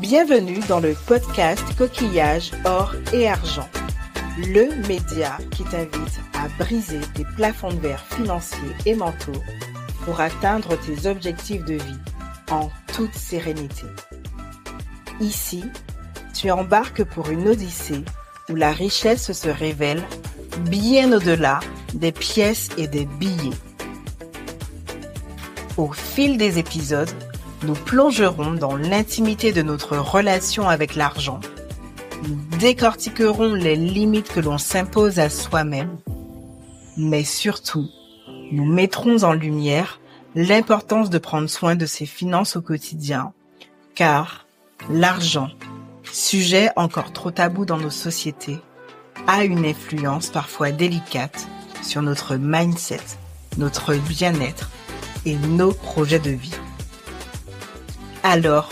Bienvenue dans le podcast Coquillage Or et Argent, le média qui t'invite à briser tes plafonds de verre financiers et mentaux pour atteindre tes objectifs de vie en toute sérénité. Ici, tu embarques pour une odyssée où la richesse se révèle bien au-delà des pièces et des billets. Au fil des épisodes, nous plongerons dans l'intimité de notre relation avec l'argent. Nous décortiquerons les limites que l'on s'impose à soi-même. Mais surtout, nous mettrons en lumière l'importance de prendre soin de ses finances au quotidien. Car l'argent, sujet encore trop tabou dans nos sociétés, a une influence parfois délicate sur notre mindset, notre bien-être et nos projets de vie. Alors,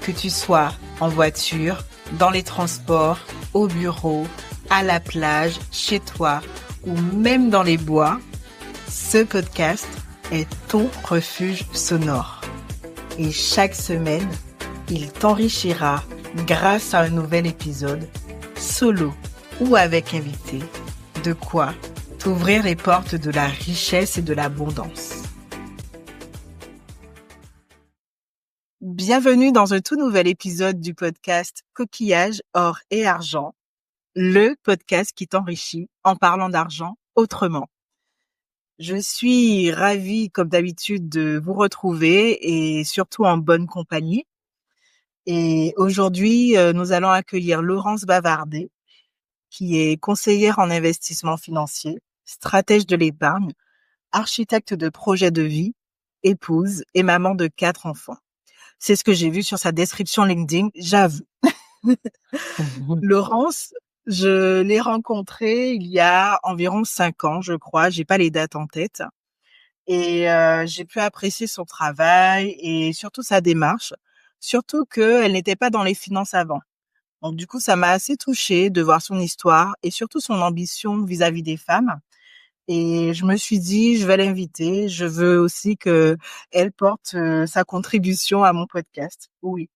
que tu sois en voiture, dans les transports, au bureau, à la plage, chez toi ou même dans les bois, ce podcast est ton refuge sonore. Et chaque semaine, il t'enrichira grâce à un nouvel épisode, solo ou avec invité, de quoi t'ouvrir les portes de la richesse et de l'abondance. Bienvenue dans un tout nouvel épisode du podcast Coquillage, Or et Argent, le podcast qui t'enrichit en parlant d'argent autrement. Je suis ravie, comme d'habitude, de vous retrouver et surtout en bonne compagnie. Et aujourd'hui, nous allons accueillir Laurence Bavardet, qui est conseillère en investissement financier, stratège de l'épargne, architecte de projet de vie, épouse et maman de 4 enfants. C'est ce que j'ai vu sur sa description LinkedIn, j'avoue. Laurence, je l'ai rencontrée il y a environ 5 ans, je crois. J'ai pas les dates en tête. Et j'ai pu apprécier son travail et surtout sa démarche. Surtout qu'elle n'était pas dans les finances avant. Donc du coup, ça m'a assez touchée de voir son histoire et surtout son ambition vis-à-vis des femmes. Et je me suis dit, je vais l'inviter. Je veux aussi que elle porte sa contribution à mon podcast. Oui.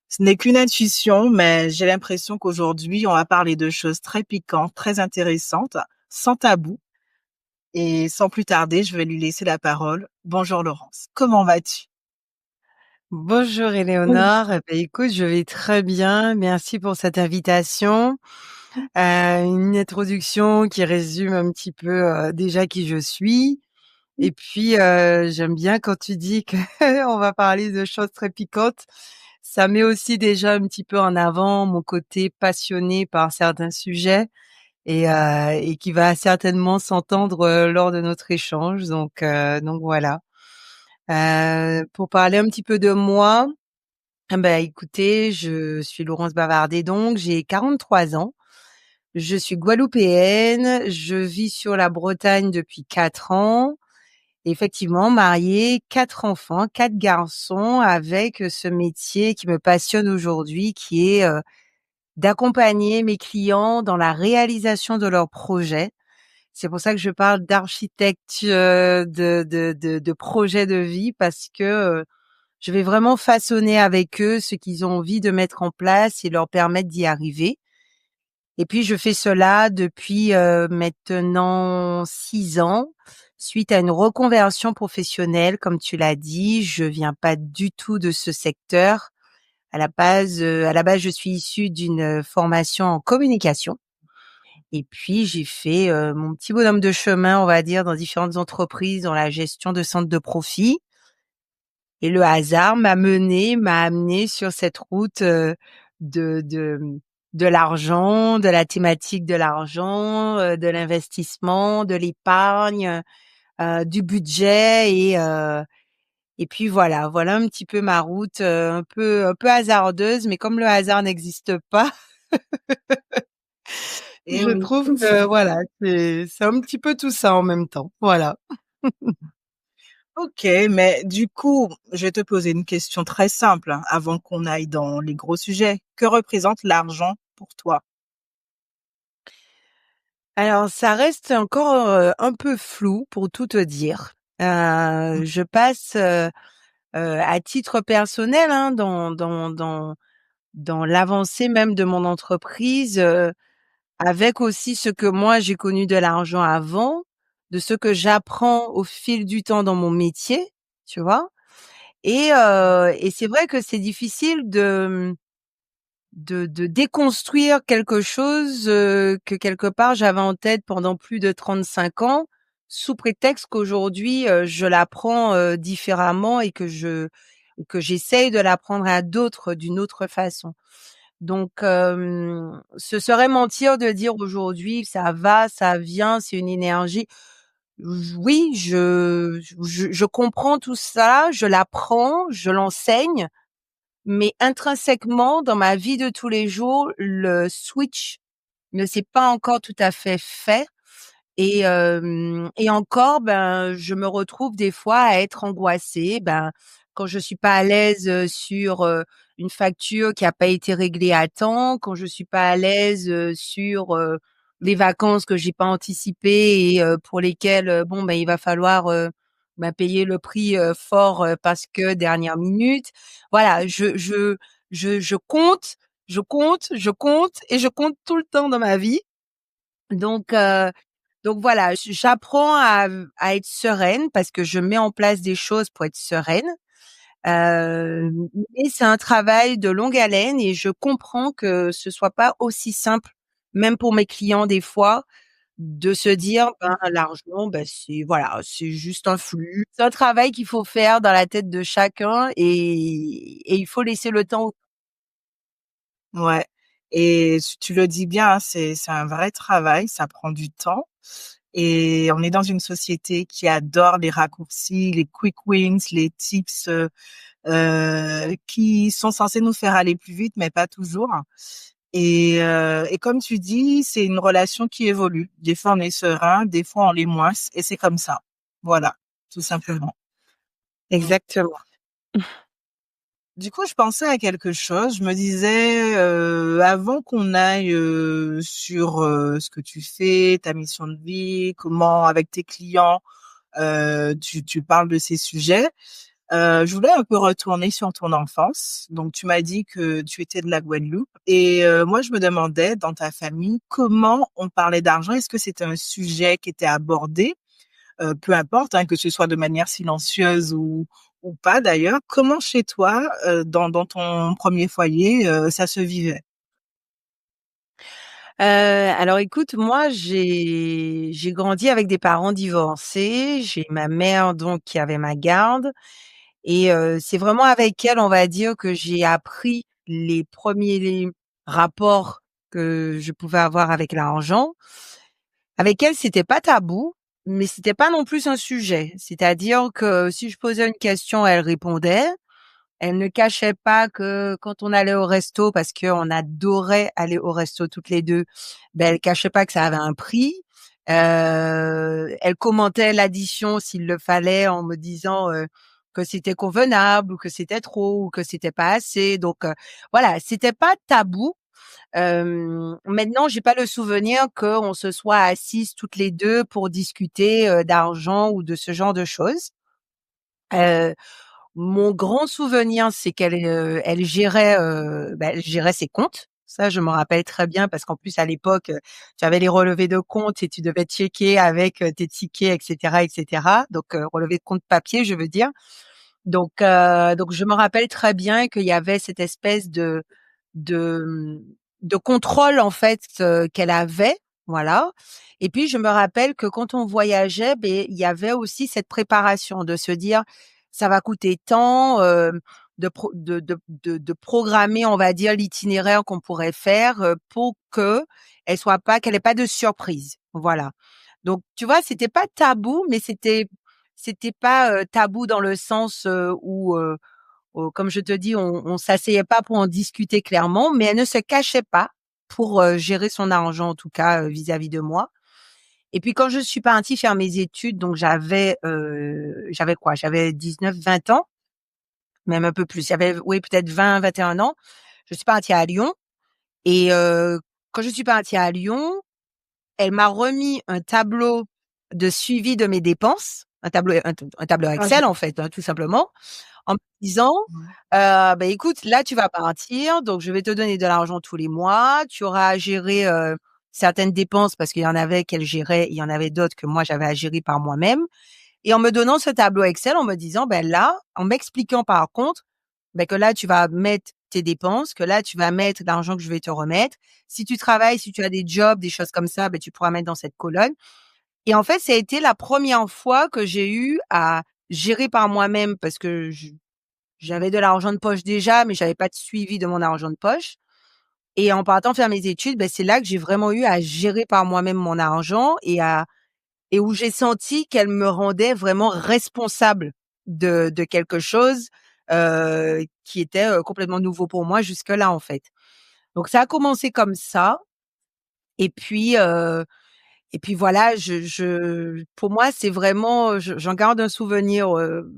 Ce n'est qu'une intuition, mais j'ai l'impression qu'aujourd'hui, on va parler de choses très piquantes, très intéressantes, sans tabou. Et sans plus tarder, je vais lui laisser la parole. Bonjour Laurence, comment vas-tu? Bonjour Éléonore, écoute, je vais très bien, merci pour cette invitation. Une introduction qui résume un petit peu déjà qui je suis. Et puis j'aime bien quand tu dis que on va parler de choses très piquantes. Ça met aussi déjà un petit peu en avant mon côté passionné par certains sujets et qui va certainement s'entendre lors de notre échange. Donc voilà. Pour parler un petit peu de moi, écoutez, je suis Laurence Bavardet donc, j'ai 43 ans. Je suis guadeloupéenne, je vis sur la Bretagne depuis 4 ans. Effectivement, mariée, 4 enfants, 4 garçons avec ce métier qui me passionne aujourd'hui qui est, d'accompagner mes clients dans la réalisation de leurs projets. C'est pour ça que je parle d'architecte, de projet de vie parce que, je vais vraiment façonner avec eux ce qu'ils ont envie de mettre en place et leur permettre d'y arriver. Et puis, je fais cela depuis maintenant 6 ans, suite à une reconversion professionnelle. Comme tu l'as dit, je viens pas du tout de ce secteur. À la base, je suis issue d'une formation en communication. Et puis, j'ai fait mon petit bonhomme de chemin, on va dire, dans différentes entreprises, dans la gestion de centres de profit. Et le hasard m'a amené sur cette route de de de l'argent, de la thématique de l'argent, de l'investissement, de l'épargne, du budget et puis voilà un petit peu ma route un peu hasardeuse, mais comme le hasard n'existe pas, Eh je oui. trouve que voilà, c'est un petit peu tout ça en même temps. Voilà. Ok, mais du coup, je vais te poser une question très simple avant qu'on aille dans les gros sujets. Que représente l'argent pour toi? Alors ça reste encore, un peu flou pour tout te dire. Je passe, à titre personnel, hein, dans l'avancée même de mon entreprise, avec aussi ce que moi j'ai connu de l'argent avant, de ce que j'apprends au fil du temps dans mon métier, tu vois? Et c'est vrai que c'est difficile de déconstruire quelque chose, que quelque part j'avais en tête pendant plus de 35 ans, sous prétexte qu'aujourd'hui, je l'apprends, différemment et que j'essaye de l'apprendre à d'autres d'une autre façon. Donc, ce serait mentir de dire aujourd'hui ça va, ça vient, c'est une énergie. Oui, je comprends tout ça, je l'apprends, je l'enseigne, mais intrinsèquement, dans ma vie de tous les jours, le switch ne s'est pas encore tout à fait fait et encore, ben, je me retrouve des fois à être angoissée, ben, quand je suis pas à l'aise, sur, une facture qui a pas été réglée à temps, quand je suis pas à l'aise, sur, les vacances que j'ai pas anticipées et pour lesquelles, bon, ben, il va falloir, payer le prix, fort, parce que dernière minute. Voilà, je compte, je compte, je compte et je compte tout le temps dans ma vie. Donc voilà, j'apprends à être sereine parce que je mets en place des choses pour être sereine. Mais c'est un travail de longue haleine et je comprends que ce soit pas aussi simple, même pour mes clients des fois, de se dire: «Ben, l'argent, ben, c'est voilà, c'est juste un flux». C'est un travail qu'il faut faire dans la tête de chacun et il faut laisser le temps. Ouais, et tu le dis bien, hein, c'est un vrai travail, ça prend du temps et on est dans une société qui adore les raccourcis, les quick wins, les tips, qui sont censés nous faire aller plus vite, mais pas toujours. Et comme tu dis, c'est une relation qui évolue. Des fois, on est serein, des fois, on l'est moins, et c'est comme ça. Voilà, tout simplement. Mm. Exactement. Du coup, je pensais à quelque chose. Je me disais, avant qu'on aille sur ce que tu fais, ta mission de vie, comment avec tes clients, tu parles de ces sujets. Je voulais un peu retourner sur ton enfance. Donc, tu m'as dit que tu étais de la Guadeloupe. Et moi, je me demandais, dans ta famille, comment on parlait d'argent? Est-ce que c'était un sujet qui était abordé? Peu importe, hein, que ce soit de manière silencieuse ou pas d'ailleurs. Comment chez toi, dans ton premier foyer, ça se vivait? Alors écoute, moi j'ai grandi avec des parents divorcés. J'ai ma mère donc qui avait ma garde et c'est vraiment avec elle, on va dire, que j'ai appris les premiers rapports que je pouvais avoir avec l'argent. Avec elle, c'était pas tabou, mais c'était pas non plus un sujet. C'est-à-dire que si je posais une question, elle répondait. Elle ne cachait pas que quand on allait au resto, parce qu'on adorait aller au resto toutes les 2, ben, elle cachait pas que ça avait un prix. Elle commentait l'addition s'il le fallait en me disant, que c'était convenable ou que c'était trop ou que c'était pas assez. Donc, voilà, c'était pas tabou. Maintenant, j'ai pas le souvenir qu'on se soit assises toutes les 2 pour discuter, d'argent ou de ce genre de choses. Heu Mon grand souvenir, c'est elle gérait ses comptes. Ça, je me rappelle très bien parce qu'en plus à l'époque, tu avais les relevés de compte et tu devais checker avec, tes tickets et cetera. Donc, relevé de compte papier, je veux dire. Donc je me rappelle très bien qu'il y avait cette espèce de, de contrôle en fait, qu'elle avait, voilà. Et puis je me rappelle que quand on voyageait, beh, il y avait aussi cette préparation de se dire: «Ça va coûter tant», de programmer, on va dire, l'itinéraire qu'on pourrait faire, pour qu'elle ait pas de surprise. Voilà. Donc tu vois, c'était pas tabou, mais c'était pas, tabou dans le sens, où, comme je te dis, on s'asseyait pas pour en discuter clairement, mais elle ne se cachait pas pour, gérer son argent, en tout cas, vis-à-vis de moi. Et puis quand je suis partie faire mes études, donc j'avais quoi? J'avais 19-20 ans, même un peu plus. J'avais, oui, peut-être 20-21 ans. Je suis partie à Lyon et quand je suis partie à Lyon, elle m'a remis un tableau de suivi de mes dépenses, un tableau Ah, Excel, en fait, hein, tout simplement, en me disant, Ouais. «Bah, écoute, là, tu vas partir, donc je vais te donner de l'argent tous les mois. Tu auras à gérer, certaines dépenses» parce qu'il y en avait qu'elle gérait, il y en avait d'autres que moi j'avais à gérer par moi-même et en me donnant ce tableau Excel, en me disant, ben là, en m'expliquant par contre, ben que là, tu vas mettre tes dépenses, que là, tu vas mettre l'argent que je vais te remettre. Si tu travailles, si tu as des jobs, des choses comme ça, ben tu pourras mettre dans cette colonne et en fait, ça a été la première fois que j'ai eu à gérer par moi-même parce que j'avais de l'argent de poche déjà, mais j'avais pas de suivi de mon argent de poche et en partant faire mes études, ben c'est là que j'ai vraiment eu à gérer par moi-même mon argent et où j'ai senti qu'elle me rendait vraiment responsable de quelque chose, qui était, complètement nouveau pour moi jusque-là, en fait. Donc ça a commencé comme ça et puis, voilà, pour moi, c'est vraiment, j'en garde un souvenir,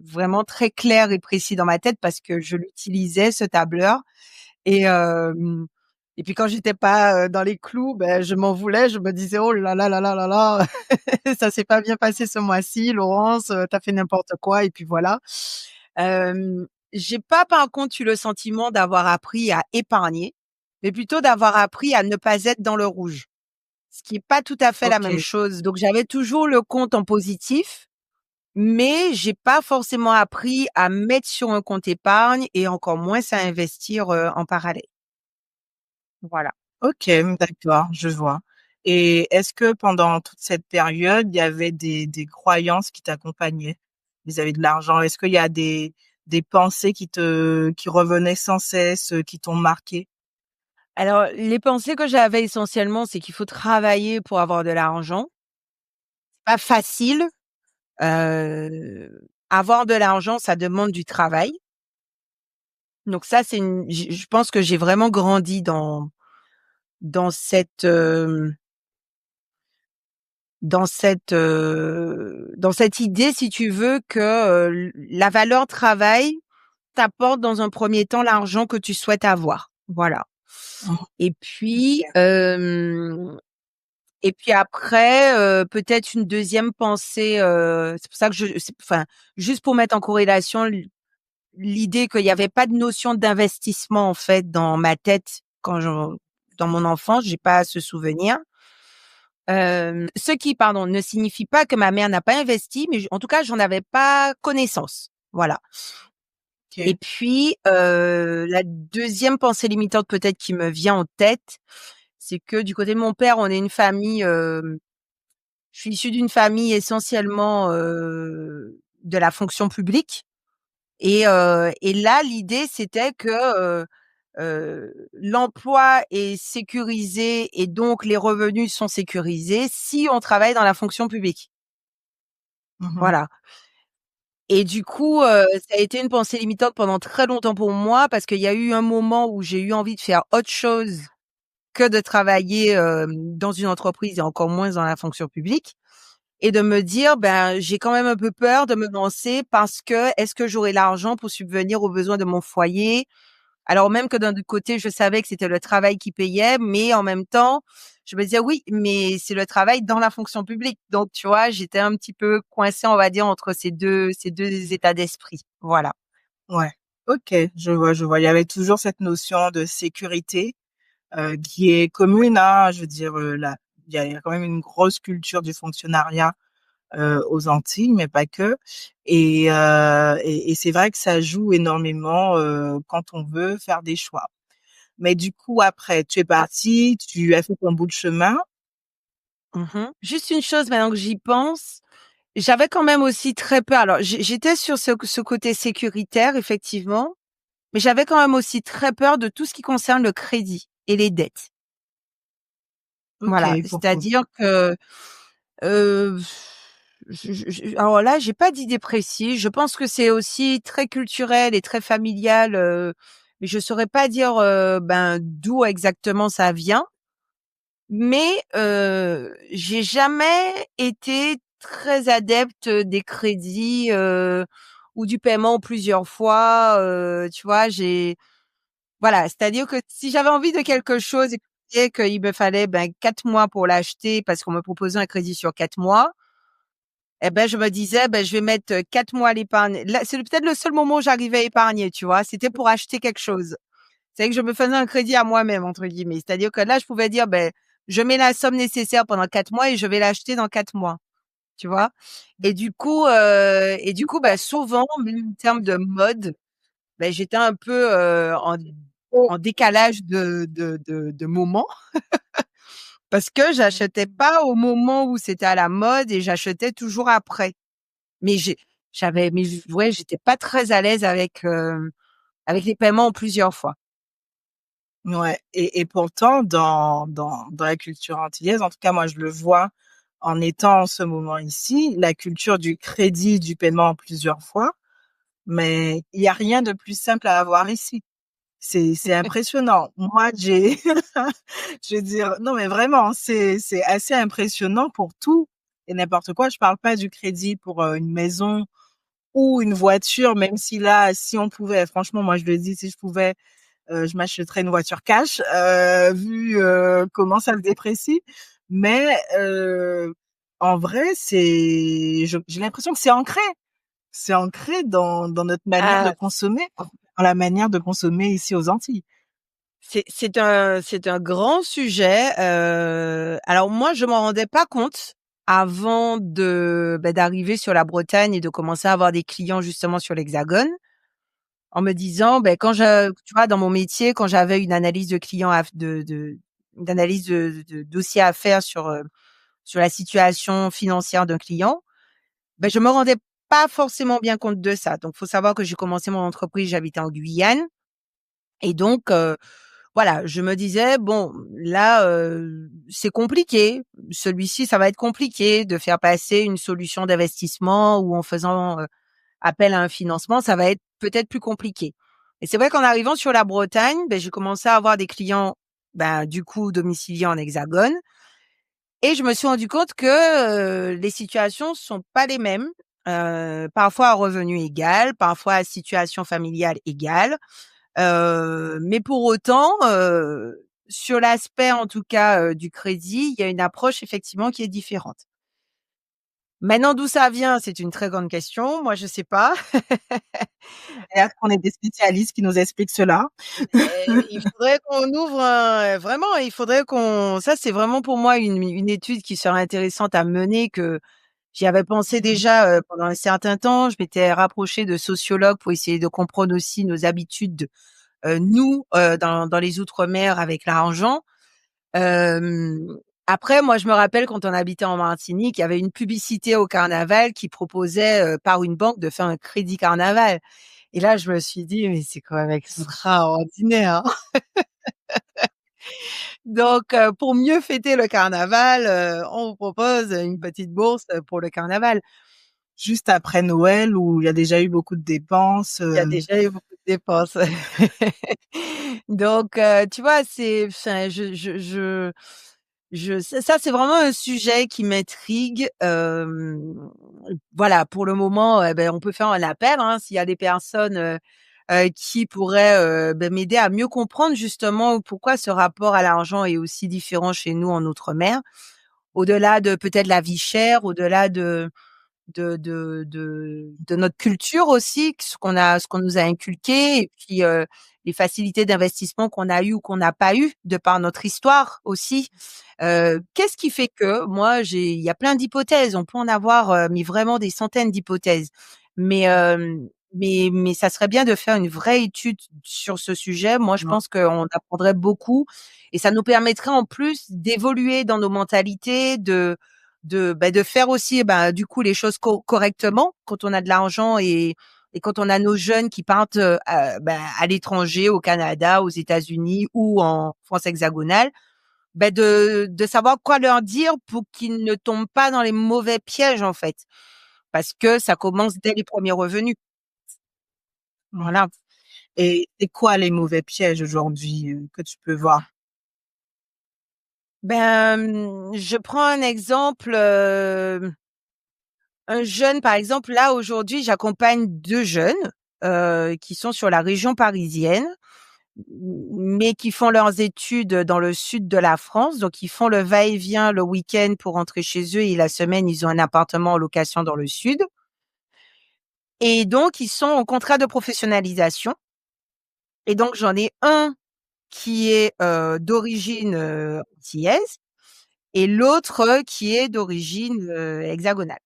vraiment très clair et précis dans ma tête parce que je l'utilisais ce tableur et puis quand j'étais pas, dans les clous, ben, je m'en voulais, je me disais: «Oh là là là là là là, ça s'est pas bien passé ce mois-ci, Laurence, tu as fait n'importe quoi» et puis voilà. J'ai pas par contre eu le sentiment d'avoir appris à épargner, mais plutôt d'avoir appris à ne pas être dans le rouge, ce qui est pas tout à fait la même OK. chose. Donc j'avais toujours le compte en positif, mais j'ai pas forcément appris à mettre sur un compte épargne et encore moins à investir, en parallèle. Voilà. OK, d'accord, je vois. Et est-ce que pendant toute cette période, il y avait des croyances qui t'accompagnaient vis-à-vis de l'argent? Est-ce qu'il y a des pensées qui revenaient sans cesse, qui t'ont marqué? Alors, les pensées que j'avais essentiellement, c'est qu'il faut travailler pour avoir de l'argent. Pas facile, avoir de l'argent, ça demande du travail. Donc ça, c'est une je pense que j'ai vraiment grandi dans cette, dans cette idée, si tu veux, que, la valeur travail t'apporte dans un premier temps l'argent que tu souhaites avoir. Voilà. Mmh. Et puis, OK. après, peut-être une deuxième pensée, c'est pour ça que juste pour mettre en corrélation l'idée qu'il y avait pas de notion d'investissement, en fait, dans ma tête dans mon enfance, j'ai pas ce souvenir. Ce qui, pardon, ne signifie pas que ma mère n'a pas investi, mais en tout cas, j'en avais pas connaissance. Voilà. Et OK. puis, la deuxième pensée limitante peut-être qui me vient en tête, c'est que du côté de mon père, on est une famille, je suis issue d'une famille essentiellement, de la fonction publique et là, l'idée, c'était que, l'emploi est sécurisé et donc les revenus sont sécurisés si on travaille dans la fonction publique. Mmh. Voilà et du coup, ça a été une pensée limitante pendant très longtemps pour moi parce qu'il y a eu un moment où j'ai eu envie de faire autre chose que de travailler, dans une entreprise et encore moins dans la fonction publique et de me dire: «Ben, j'ai quand même un peu peur de me lancer parce que est-ce que j'aurai l'argent pour subvenir aux besoins de mon foyer?» Alors même que d'un autre côté, je savais que c'était le travail qui payait, mais en même temps, je me disais: «Oui, mais c'est le travail dans la fonction publique». Donc tu vois, j'étais un petit peu coincée, on va dire, entre ces deux états d'esprit. Voilà. Ouais. OK, je vois, je vois. Il y avait toujours cette notion de sécurité, qui est commune, hein. Je veux dire, il y a quand même une grosse culture du fonctionnariat, aux Antilles, mais pas que. Et c'est vrai que ça joue énormément, quand on veut faire des choix. Mais du coup, après, tu es partie, tu as fait ton bout de chemin. Mmh. Juste une chose maintenant que j'y pense, j'avais quand même aussi très peur. Alors j'étais sur ce côté sécuritaire effectivement, mais j'avais quand même aussi très peur de tout ce qui concerne le crédit et les dettes. Voilà, OK, pourquoi? c'est-à-dire que, heu, alors là, j'ai pas d'idée précise. Je pense que c'est aussi très culturel et très familial, mais je saurais pas dire, ben, d'où exactement ça vient. Mais, j'ai jamais été très adepte des crédits, ou du paiement en plusieurs fois, tu vois? Voilà, c'est-à-dire que si j'avais envie de quelque chose et qu'il me fallait, ben, 4 mois pour l'acheter parce qu'on me proposait un crédit sur 4 mois, eh ben, je me disais, ben, je vais mettre 4 mois à l'épargne. Là, c'est peut-être le seul moment où j'arrivais à épargner, tu vois. C'était pour acheter quelque chose. C'est que je me faisais un crédit à moi-même, entre guillemets. C'est-à-dire que là, je pouvais dire, ben, je mets la somme nécessaire pendant 4 mois et je vais l'acheter dans 4 mois, tu vois. Et du coup, ben, souvent, même en termes de mode, ben, j'étais un peu en décalage de moment parce que j'achetais pas au moment où c'était à la mode et j'achetais toujours après. Mais ouais, j'étais pas très à l'aise avec les paiements en plusieurs fois. Ouais, et pourtant dans la culture antillaise, en tout cas moi je le vois en étant en ce moment ici, la culture du crédit, du paiement en plusieurs fois, mais il y a rien de plus simple à avoir ici. C'est impressionnant. Moi, j'ai je veux dire non mais vraiment, c'est assez impressionnant pour tout et n'importe quoi. Je parle pas du crédit pour, une maison ou une voiture, même si là, si on pouvait franchement, moi je le dis, si je pouvais, je m'achèterais une voiture cash, vu comment ça se déprécie. Mais en vrai, j'ai l'impression que c'est ancré. C'est ancré dans notre manière de Ah, consommer, dans la manière de consommer ici aux Antilles. c'est un grand sujet. Alors moi, je m'en rendais pas compte avant d'arriver sur la Bretagne et de commencer à avoir des clients justement sur l'Hexagone, en me disant, tu vois, dans mon métier, quand j'avais une analyse de client une analyse de dossier à faire sur la situation financière d'un client, je me rendais pas forcément bien compte de ça. Donc, faut savoir que j'ai commencé mon entreprise, j'habitais en Guyane. Et donc, voilà, je me disais, bon, là, c'est compliqué. Celui-ci, ça va être compliqué de faire passer une solution d'investissement ou en faisant appel à un financement, ça va être peut-être plus compliqué. Et c'est vrai qu'en arrivant sur la Bretagne, j'ai commencé à avoir des clients, du coup, domiciliés en Hexagone. Et je me suis rendu compte que les situations sont pas les mêmes. Parfois à revenu égal, parfois à situation familiale égale. Mais pour autant, sur l'aspect en tout cas du crédit, il y a une approche effectivement qui est différente. Maintenant, d'où ça vient, c'est une très grande question. Moi, je sais pas. Et est-ce qu'on est des spécialistes qui nous expliquent cela? Il faudrait qu'on ouvre vraiment, il faudrait qu'on ça, c'est vraiment pour moi une étude qui serait intéressante à mener, que j'y avais pensé déjà, pendant un certain temps. Je m'étais rapprochée de sociologues pour essayer de comprendre aussi nos habitudes, nous, dans les outre-mer avec l'argent. Hem, Après, moi, je me rappelle quand on habitait en Martinique, il y avait une publicité au carnaval qui proposait, par une banque, de faire un crédit carnaval. Et là, je me suis dit: «Mais c'est quand même extraordinaire, hein!» Donc, pour mieux fêter le carnaval, on vous propose une petite bourse, pour le carnaval. Juste après Noël où il y a déjà eu beaucoup de dépenses, Il y a déjà eu beaucoup de dépenses. Donc, tu vois, enfin, ça, c'est vraiment un sujet qui m'intrigue. Voilà, pour le moment, on peut faire un appel, hein, s'il y a des personnes, qui pourraient, m'aider à mieux comprendre justement pourquoi ce rapport à l'argent est aussi différent chez nous en outre-mer. Au-delà de peut-être la vie chère, au-delà de notre culture aussi, ce qu'on nous a inculqué, et puis, les facilités d'investissement qu'on a eues ou qu'on n'a pas eues de par notre histoire aussi. Qu'est-ce qui fait que moi, il y a plein d'hypothèses, on peut en avoir, mais vraiment des centaines d'hypothèses. Mais, mais ça serait bien de faire une vraie étude sur ce sujet. Moi, je non. pense qu'on apprendrait beaucoup et ça nous permettrait en plus d'évoluer dans nos mentalités, de faire aussi, du coup, les choses correctement quand on a de l'argent, et quand on a nos jeunes qui partent, à l'étranger, au Canada, aux États-Unis ou en France hexagonale, de savoir quoi leur dire pour qu'ils ne tombent pas dans les mauvais pièges, en fait. Parce que ça commence dès les premiers revenus. Mmh. Voilà. Et c'est quoi les mauvais pièges aujourd'hui, que tu peux voir? Je prends un exemple, un jeune, par exemple, là, aujourd'hui, j'accompagne 2 jeunes, qui sont sur la région parisienne. mais qui font leurs études dans le sud de la France. Donc, ils font le va-et-vient le week-end pour rentrer chez eux et la semaine, ils ont un appartement en location dans le sud. Et donc, ils sont en contrat de professionnalisation. Et donc, j'en ai un qui est d'origine antillaise et l'autre qui est d'origine hexagonale.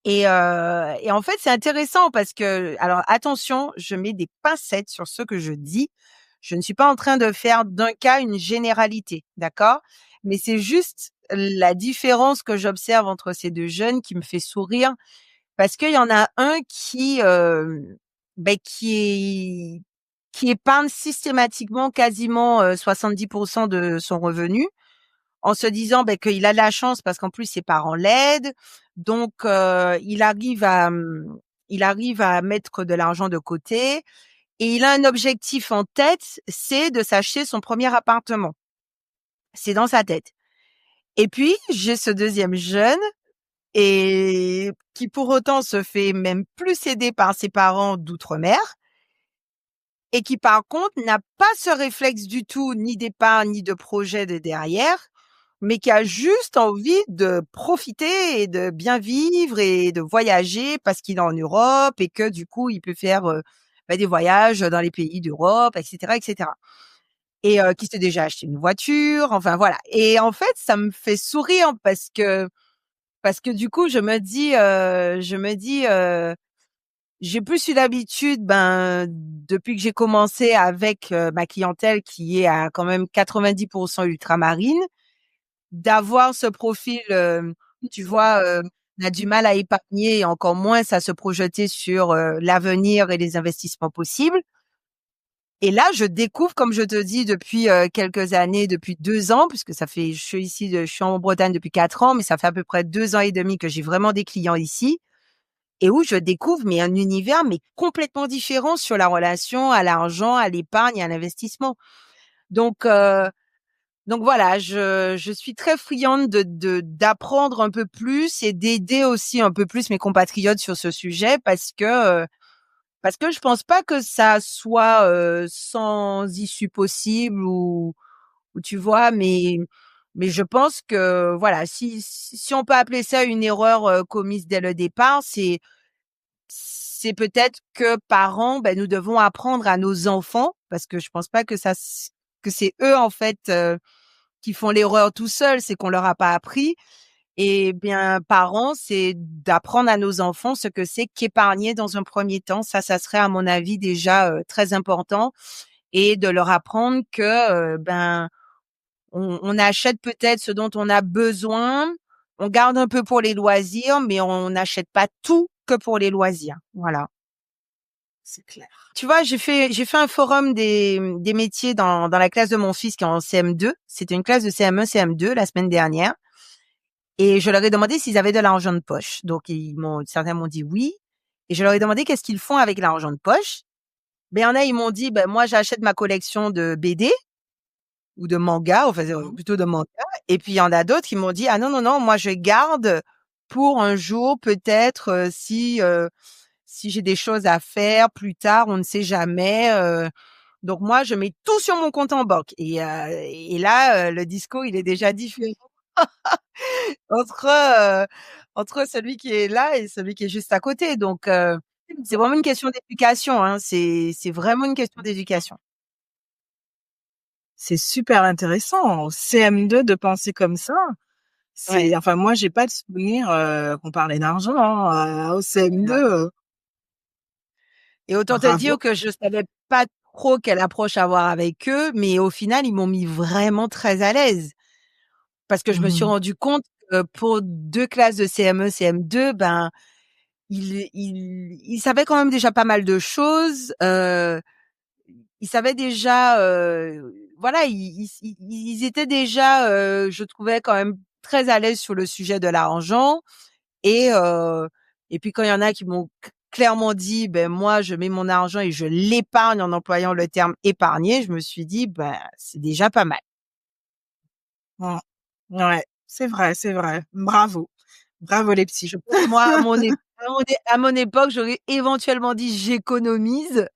Et en fait, c'est intéressant parce que, alors attention, je mets des pincettes sur ce que je dis. Je ne suis pas en train de faire d'un cas une généralité, d'accord? Mais c'est juste la différence que j'observe entre ces deux jeunes qui me fait sourire parce qu'il y en a un qui, ben, qui épargne systématiquement quasiment 70% de son revenu en se disant ben, qu'il a de la chance parce qu'en plus ses parents l'aident, donc il arrive à mettre de l'argent de côté et il a un objectif en tête, c'est de s'acheter son premier appartement. C'est dans sa tête. Et puis j'ai ce deuxième jeune et qui pour autant se fait même plus aider par ses parents d'outre-mer et qui par contre n'a pas ce réflexe du tout, ni d'épargne, ni de projet de derrière, mais qui a juste envie de profiter et de bien vivre et de voyager parce qu'il est en Europe et que du coup, il peut faire des voyages dans les pays d'Europe, etc., etc. Et qui s'est déjà acheté une voiture, enfin voilà. Et en fait, ça me fait sourire parce que du coup, je me dis, j'ai plus eu l'habitude, ben, depuis que j'ai commencé avec ma clientèle qui est à quand même 90% ultramarine, d'avoir ce profil, tu vois, on a du mal à épargner et encore moins à se projeter sur l'avenir et les investissements possibles. Et là, je découvre, comme je te dis, depuis quelques années, depuis 2 ans, puisque je suis en Bretagne depuis 4 ans, mais ça fait à peu près 2 ans et demi que j'ai vraiment des clients ici et où je découvre mais un univers mais complètement différent sur la relation à l'argent, à l'épargne et à l'investissement. Donc donc voilà, je suis très friande d'apprendre un peu plus et d'aider aussi un peu plus mes compatriotes sur ce sujet parce que je pense pas que ça soit sans issue possible ou tu vois, mais je pense que voilà, si on peut appeler ça une erreur commise dès le départ, c'est peut-être que parents, ben, nous devons apprendre à nos enfants, parce que je pense pas que c'est eux en fait qui font l'erreur tout seuls, c'est qu'on leur a pas appris. Et bien, parents, c'est d'apprendre à nos enfants ce que c'est qu'épargner dans un premier temps. Ça serait à mon avis déjà très important, et de leur apprendre que ben on achète peut-être ce dont on a besoin, on garde un peu pour les loisirs, mais on n'achète pas tout que pour les loisirs. Voilà. C'est clair. Tu vois, j'ai fait un forum des métiers dans la classe de mon fils qui est en CM2. C'était une classe de CM1, CM2 la semaine dernière. Et je leur ai demandé s'ils avaient de l'argent de poche. Donc, certains m'ont dit oui. Et je leur ai demandé qu'est-ce qu'ils font avec l'argent de poche. Ben, il y en a, ils m'ont dit, ben, moi, j'achète ma collection de BD ou de manga, enfin, Mmh. plutôt de manga. Et puis, il y en a d'autres qui m'ont dit, ah non, non, non, moi, je garde pour un jour, peut-être, si j'ai des choses à faire plus tard, on ne sait jamais. Donc moi, je mets tout sur mon compte en banque. Et là, le discours, il est déjà différent entre entre celui qui est là et celui qui est juste à côté. Donc c'est vraiment une question d'éducation. Hein. C'est vraiment une question d'éducation. C'est super intéressant en CM2 de penser comme ça. Ouais. Enfin moi j'ai pas de souvenir qu'on parlait d'argent, hein, au CM2, Ouais. Et autant te dire bravo. que je savais pas trop quelle approche avoir avec eux, mais au final, ils m'ont mis vraiment très à l'aise. Parce que je me suis Mmh. rendu compte que pour 2 classes de CM1, CM2, ben, ils savaient quand même déjà pas mal de choses. Ils savaient déjà, voilà, ils étaient déjà, je trouvais quand même très à l'aise sur le sujet de l'argent. Et et puis quand il y en a qui m'ont clairement dit: «Ben moi, je mets mon argent et je l'épargne», en employant le terme épargner, je me suis dit: «Ben, c'est déjà pas mal». Mmh. Ouais, c'est vrai, c'est vrai. Bravo. Bravo les petits. Je pense moi à mon époque, j'aurais éventuellement dit: «J'économise».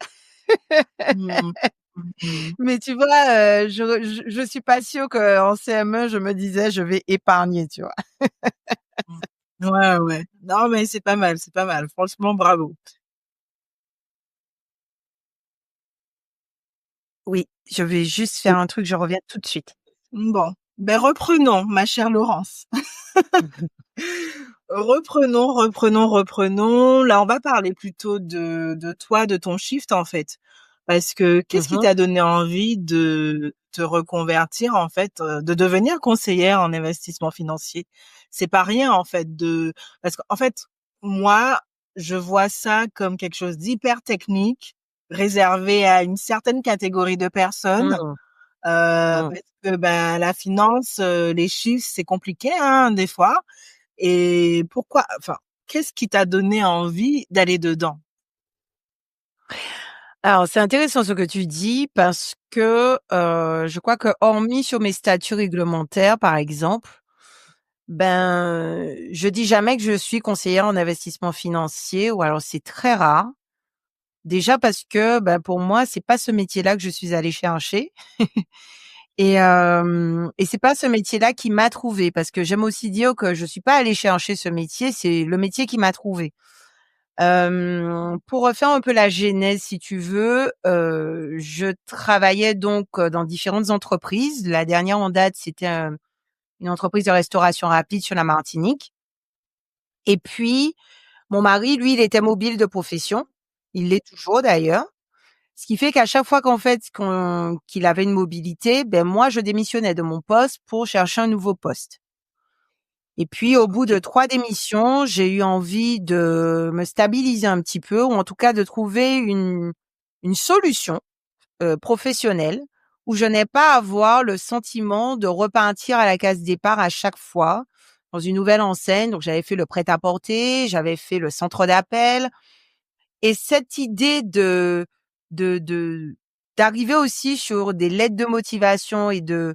Mmh. Mmh. Mais tu vois, je suis pas sûre qu'en CM1, je me disais: «Je vais épargner», tu vois? Mmh. Ouais, ouais. Non, mais c'est pas mal, c'est pas mal. Franchement, bravo. Oui, je vais juste Et faire un truc, je reviens tout de suite. bon, ben reprenons, ma chère Laurence. Reprenons. Là, on va parler plutôt de toi, de ton shift, en fait. Parce que qu'est-ce qui Mmh. t'a donné envie de te reconvertir, en fait, de devenir conseillère en investissement financier? C'est pas rien, en fait, parce qu'en fait, moi, je vois ça comme quelque chose d'hyper technique, réservé à une certaine catégorie de personnes. Mmh. Mmh. Parce que, ben, la finance, les chiffres, c'est compliqué, hein, des fois. Et pourquoi, enfin, qu'est-ce qui t'a donné envie d'aller dedans? Alors, c'est intéressant ce que tu dis parce que, je crois que hormis sur mes statuts réglementaires, par exemple, ben, je dis jamais que je suis conseillère en investissement financier ou alors c'est très rare. Déjà parce que, ben, pour moi, c'est pas ce métier-là que je suis allée chercher et c'est pas ce métier-là qui m'a trouvée parce que j'aime aussi dire que je suis pas allée chercher ce métier, c'est le métier qui m'a trouvée. Pour refaire un peu la genèse, si tu veux, je travaillais donc, dans différentes entreprises. La dernière en date, c'était, une entreprise de restauration rapide sur la Martinique et puis mon mari, lui, il était mobile de profession. Il l'est toujours d'ailleurs. Ce qui fait qu'à chaque fois qu'il avait une mobilité, ben, moi, je démissionnais de mon poste pour chercher un nouveau poste. Et puis, au bout de OK. 3 démissions, j'ai eu envie de me stabiliser un petit peu ou en tout cas de trouver une solution, professionnelle où je n'ai pas à avoir le sentiment de repartir à la case départ à chaque fois dans une nouvelle enseigne. Donc, j'avais fait le prêt-à-porter, j'avais fait le centre d'appel et cette idée de d'arriver aussi sur des lettres de motivation et de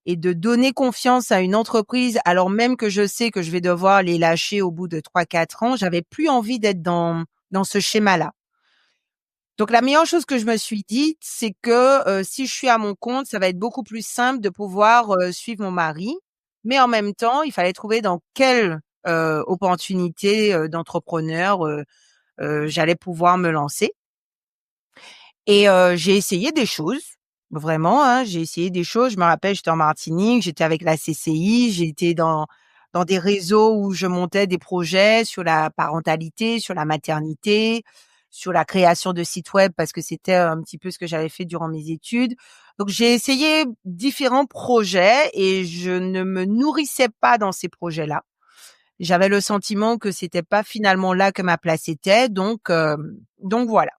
donner confiance à une entreprise, alors même que je sais que je vais devoir les lâcher au bout de 3 4 ans, j'avais plus envie d'être dans ce schéma-là. Donc la meilleure chose que je me suis dite, c'est que, si je suis à mon compte, ça va être beaucoup plus simple de pouvoir, suivre mon mari. Mais en même temps, il fallait trouver dans quelle, opportunité, d'entrepreneur, j'allais pouvoir me lancer. Et j'ai essayé des choses, vraiment, hein, j'ai essayé des choses. Je me rappelle, j'étais en Martinique, j'étais avec la CCI, j'ai été dans des réseaux où je montais des projets sur la parentalité, sur la maternité, sur la création de sites web parce que c'était un petit peu ce que j'avais fait durant mes études. Donc j'ai essayé différents projets et je ne me nourrissais pas dans ces projets-là. J'avais le sentiment que c'était pas finalement là que ma place était, donc voilà.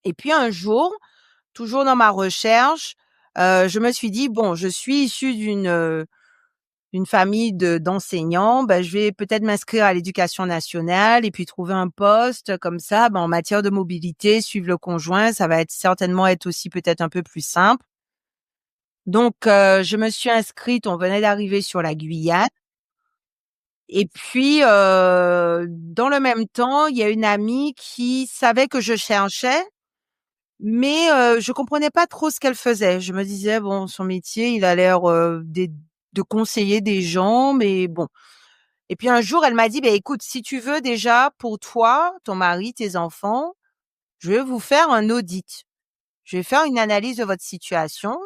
Et puis un jour, toujours dans ma recherche, je me suis dit: «Bon, je suis issue d'une famille d'enseignants, ben, je vais peut-être m'inscrire à l'éducation nationale et puis trouver un poste comme ça, ben, en matière de mobilité, suivre le conjoint, ça va être certainement être aussi peut-être un peu plus simple». Donc je me suis inscrite, on venait d'arriver sur la Guyane et puis, dans le même temps, il y a une amie qui savait que je cherchais. Mais je comprenais pas trop ce qu'elle faisait. Je me disais: «Bon, son métier, il a l'air, de conseiller des gens, mais bon». Et puis un jour, elle m'a dit: «Beh, écoute, si tu veux déjà pour toi, ton mari, tes enfants, je vais vous faire un audit. Je vais faire une analyse de votre situation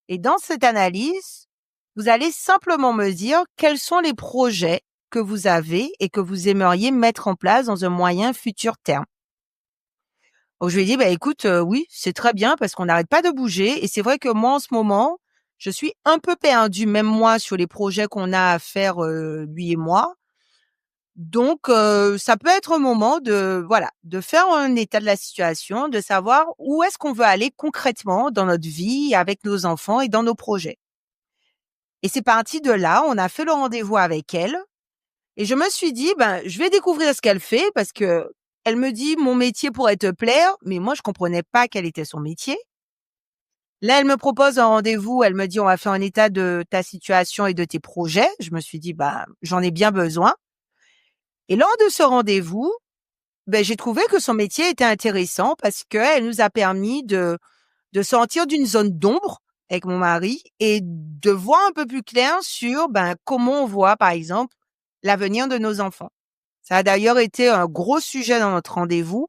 et dans cette analyse, vous allez simplement me dire quels sont les projets que vous avez et que vous aimeriez mettre en place dans un moyen futur terme». Donc je lui ai dit: «Bah, écoute, oui, c'est très bien parce qu'on n'arrête pas de bouger et c'est vrai que moi, en ce moment, je suis un peu perdue, même moi, sur les projets qu'on a à faire, lui et moi. Donc ça peut être un moment de voilà, de faire un état de la situation, de savoir où est-ce qu'on veut aller concrètement dans notre vie, avec nos enfants et dans nos projets». Et c'est parti de là, on a fait le rendez-vous avec elle et je me suis dit: «Ben, je vais découvrir ce qu'elle fait» parce que elle me dit: «Mon métier pourrait te plaire», mais moi je comprenais pas quel était son métier. Là, elle me propose un rendez-vous, elle me dit: «On va faire un état de ta situation et de tes projets». Je me suis dit: «Bah, j'en ai bien besoin» et lors de ce rendez-vous, ben j'ai trouvé que son métier était intéressant parce qu'elle nous a permis de sortir d'une zone d'ombre avec mon mari et de voir un peu plus clair sur, comment on voit, par exemple, l'avenir de nos enfants. Ça a d'ailleurs été un gros sujet dans notre rendez-vous.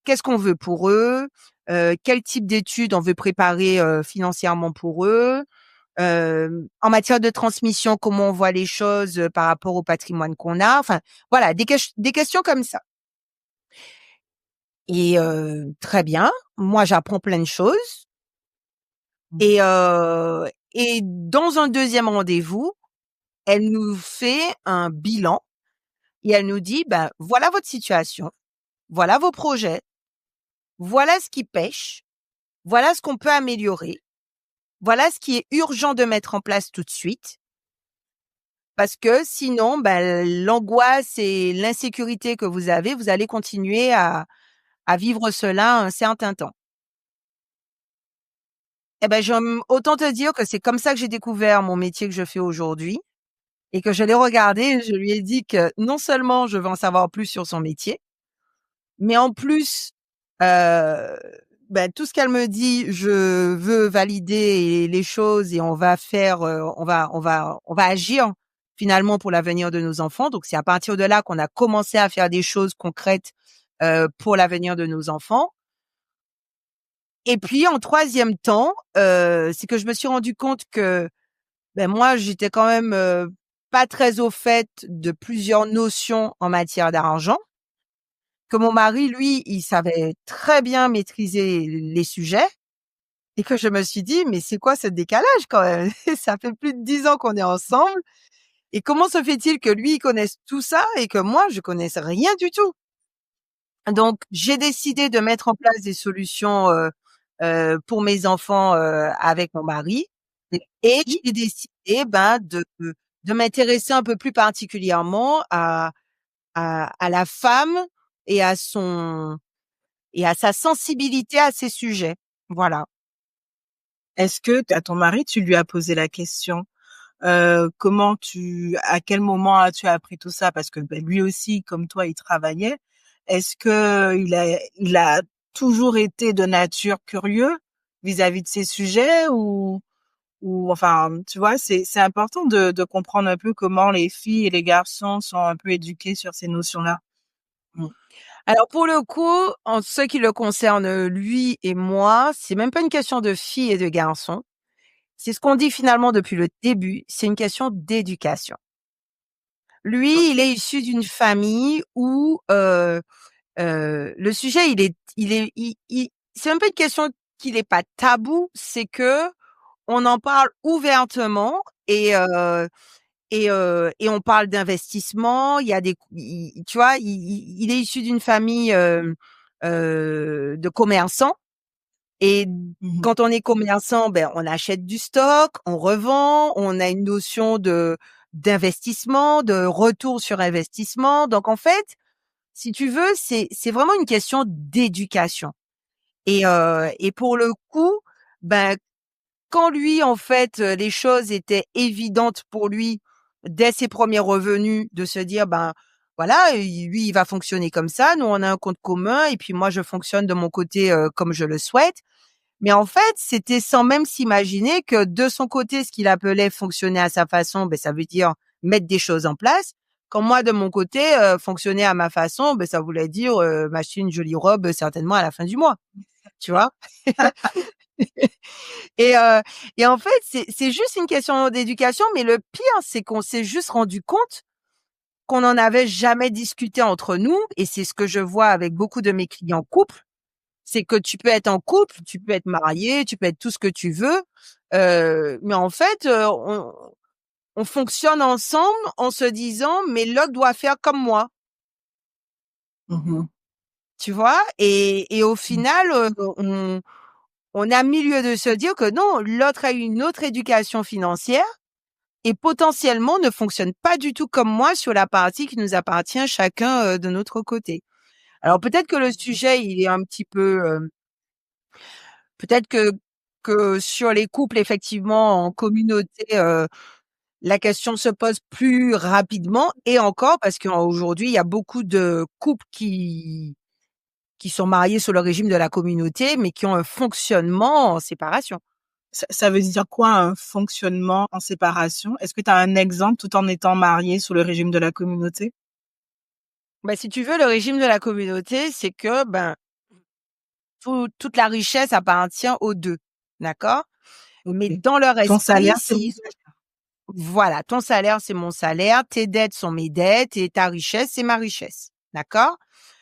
Qu'est-ce qu'on veut pour eux? Quel type d'études on veut préparer, financièrement pour eux? En matière de transmission, comment on voit les choses, par rapport au patrimoine qu'on a? Enfin, voilà, des questions comme ça. Et très bien, moi j'apprends plein de choses Mmh. et dans un deuxième rendez-vous, elle nous fait un bilan et elle nous dit: «Ben, voilà votre situation, voilà vos projets, voilà ce qui pèche, voilà ce qu'on peut améliorer, voilà ce qui est urgent de mettre en place tout de suite, parce que sinon, l'angoisse et l'insécurité que vous avez, vous allez continuer à vivre cela un certain temps». Eh ben, autant te dire que c'est comme ça que j'ai découvert mon métier que je fais aujourd'hui et que je l'ai regardé et je lui ai dit que non seulement je veux en savoir plus sur son métier, mais en plus, heu, tout ce qu'elle me dit, je veux valider les choses et on va faire, on va agir finalement pour l'avenir de nos enfants. Donc c'est à partir de là qu'on a commencé à faire des choses concrètes, pour l'avenir de nos enfants. Et puis en troisième temps, c'est que je me suis rendu compte que, moi, j'étais quand même, pas très au fait de plusieurs notions en matière d'argent, que mon mari, lui, il savait très bien maîtriser les sujets et que je me suis dit: «Mais c'est quoi ce décalage quand même? Ça fait plus de 10 ans qu'on est ensemble et comment se fait-il que lui, il connaisse tout ça et que moi, je connaisse rien du tout?» Donc j'ai décidé de mettre en place des solutions, pour mes enfants, avec mon mari et j'ai décidé, de m'intéresser un peu plus particulièrement à la femme et à sa sensibilité à ces sujets. Voilà. Est-ce que à ton mari, tu lui as posé la question? À quel moment as-tu appris tout ça? Parce que, lui aussi, comme toi, il travaillait. Est-ce que il a toujours été de nature curieux vis-à-vis de ces sujets ou enfin, tu vois, c'est important de comprendre un peu comment les filles et les garçons sont un peu éduqués sur ces notions-là. Mmh. Alors pour le coup, en ce qui le concerne, lui et moi, c'est même pas une question de filles et de garçons. C'est ce qu'on dit finalement depuis le début, c'est une question d'éducation. Lui, il OK. est issu d'une famille où, le sujet, il c'est même pas une question qu'il est pas tabou, c'est que on en parle ouvertement et on parle d'investissement. Il y a des tu vois, il est issu d'une famille, de commerçants et Mmh. quand on est commerçant, on achète du stock, on revend, on a une notion de d'investissement, de retour sur investissement. Donc en fait, si tu veux, c'est vraiment une question d'éducation et pour le coup, ben, quand lui, en fait, les choses étaient évidentes pour lui dès ses premiers revenus de se dire: «Ben, voilà, lui, il va fonctionner comme ça, nous, on a un compte commun et puis moi, je fonctionne de mon côté, comme je le souhaite». Mais en fait, c'était sans même s'imaginer que de son côté, ce qu'il appelait fonctionner à sa façon, ça veut dire mettre des choses en place. Quand moi, de mon côté, fonctionner à ma façon, ça voulait dire, m'acheter une jolie robe, certainement à la fin du mois, tu vois? Et heu et en fait, c'est juste une question d'éducation, mais le pire, c'est qu'on s'est juste rendu compte qu'on n'en avait jamais discuté entre nous et c'est ce que je vois avec beaucoup de mes clients couples. C'est que tu peux être en couple, tu peux être marié, tu peux être tout ce que tu veux, mais en fait, on fonctionne ensemble en se disant: «Mais l'autre doit faire comme moi», Mmh. tu vois? Et au Mmh. final, on a mis lieu de se dire que non, l'autre a une autre éducation financière et potentiellement ne fonctionne pas du tout comme moi sur la partie qui nous appartient chacun, de notre côté. Alors peut-être que le sujet, il est un petit peu, peut-être que sur les couples effectivement en communauté, la question se pose plus rapidement et encore parce qu'aujourd'hui, il y a beaucoup de couples qui sont mariés sous le régime de la communauté, mais qui ont un fonctionnement en séparation. Ça veut dire quoi un fonctionnement en séparation? Est-ce que tu as un exemple tout en étant marié sous le régime de la communauté? Bah, si tu veux, le régime de la communauté, c'est que, ben, toute la richesse appartient aux 2, d'accord? Mais OK. dans leur Ton salaire, esprit, c'est mon s'ils voilà, ton salaire, c'est mon salaire, tes dettes sont mes dettes et ta richesse, c'est ma richesse, d'accord?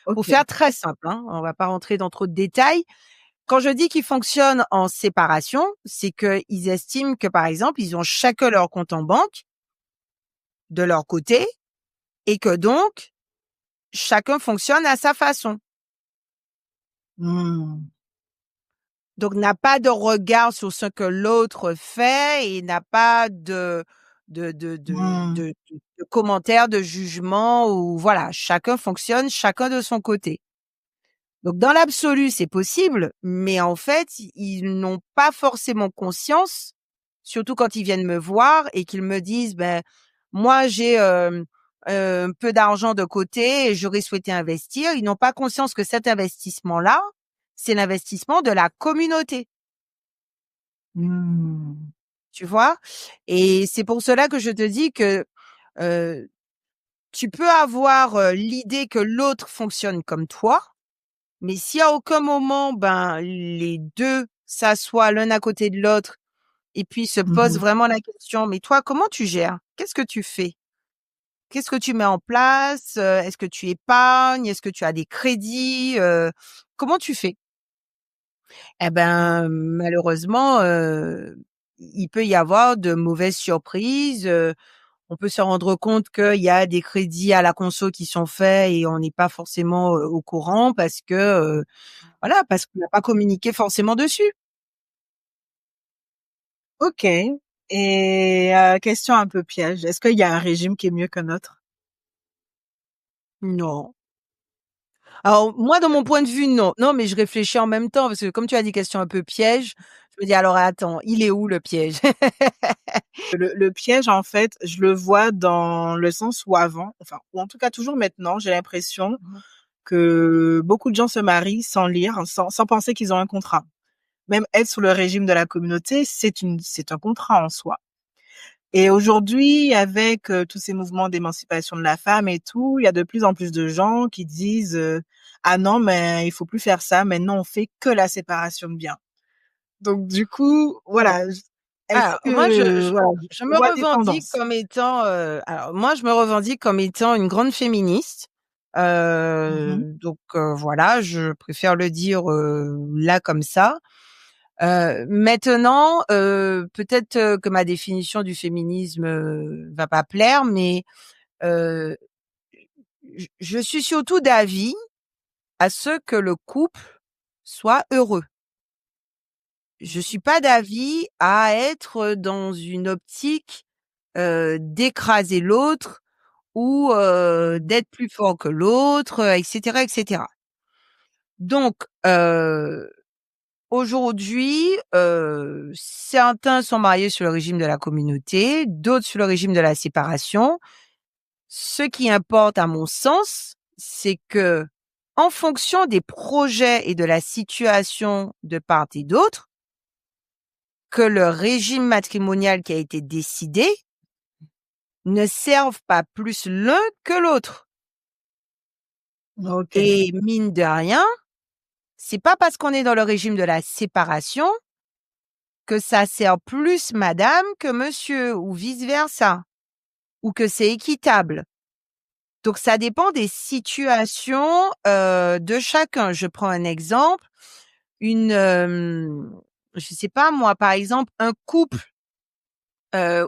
Pour OK. faire très simple, hein, on va pas rentrer dans trop de détails. Quand je dis qu'ils fonctionnent en séparation, c'est qu'ils estiment que, par exemple, ils ont chacun leur compte en banque de leur côté et que donc chacun fonctionne à sa façon. Mmh. Donc n'a pas de regard sur ce que l'autre fait et n'a pas Mmh. de commentaires, de jugement ou voilà, chacun fonctionne chacun de son côté. Donc dans l'absolu, c'est possible, mais en fait, ils n'ont pas forcément conscience, surtout quand ils viennent me voir et qu'ils me disent: «Ben, moi j'ai, un peu d'argent de côté et j'aurais souhaité investir». Ils n'ont pas conscience que cet investissement-là, c'est l'investissement de la communauté, Mmh. tu vois? Et c'est pour cela que je te dis que, heu, tu peux avoir, l'idée que l'autre fonctionne comme toi. Mais si à aucun moment, ben, les 2 s'assoient l'un à côté de l'autre et puis se Mmh posent mh. vraiment la question: «Mais toi, comment tu gères? Qu'est-ce que tu fais? Qu'est-ce que tu mets en place? Est-ce que tu épargnes? Est-ce que tu as des crédits? Comment tu fais?» Eh ben, malheureusement, il peut y avoir de mauvaises surprises, on peut se rendre compte qu'il y a des crédits à la conso qui sont faits et on n'est pas forcément, au courant parce que, voilà, parce qu'on n'a pas communiqué forcément dessus. OK, et question un peu piège, est-ce qu'il y a un régime qui est mieux qu'un autre? Non. Alors moi, de mon point de vue, non. Non, mais je réfléchis en même temps parce que comme tu as des questions un peu pièges, je me dis: «Alors attends, il est où le piège?» Le piège, en fait, je le vois dans le sens où avant, enfin, ou en tout cas toujours maintenant, j'ai l'impression Mmh. que beaucoup de gens se marient sans lire, sans penser qu'ils ont un contrat. Même être sous le régime de la communauté, c'est un contrat en soi. Et aujourd'hui, avec, tous ces mouvements d'émancipation de la femme et tout, il y a de plus en plus de gens qui disent, «Ah non, mais il faut plus faire ça, maintenant on fait que la séparation de biens». Donc du coup, Bon, voilà, est-ce alors moi que voilà, je je me vois des revendique tendances. comme étant, alors moi je me revendique comme étant une grande féministe. Mmh. Donc voilà, je préfère le dire, là comme ça. Maintenant, peut-être, que ma définition du féminisme, va pas plaire, mais heu, je suis surtout d'avis à ce que le couple soit heureux. Je suis pas d'avis à être dans une optique, d'écraser l'autre ou, d'être plus fort que l'autre, et cetera et cetera. Donc, aujourd'hui, certains sont mariés sous le régime de la communauté, d'autres sous le régime de la séparation. Ce qui importe à mon sens, c'est que, en fonction des projets et de la situation de part et d'autre, que le régime matrimonial qui a été décidé ne serve pas plus l'un que l'autre. OK. Et mine de rien, c'est pas parce qu'on est dans le régime de la séparation que ça sert plus madame que monsieur ou vice versa, ou que c'est équitable. Donc ça dépend des situations, de chacun. Je prends un exemple, une, je sais pas moi, par exemple, un couple,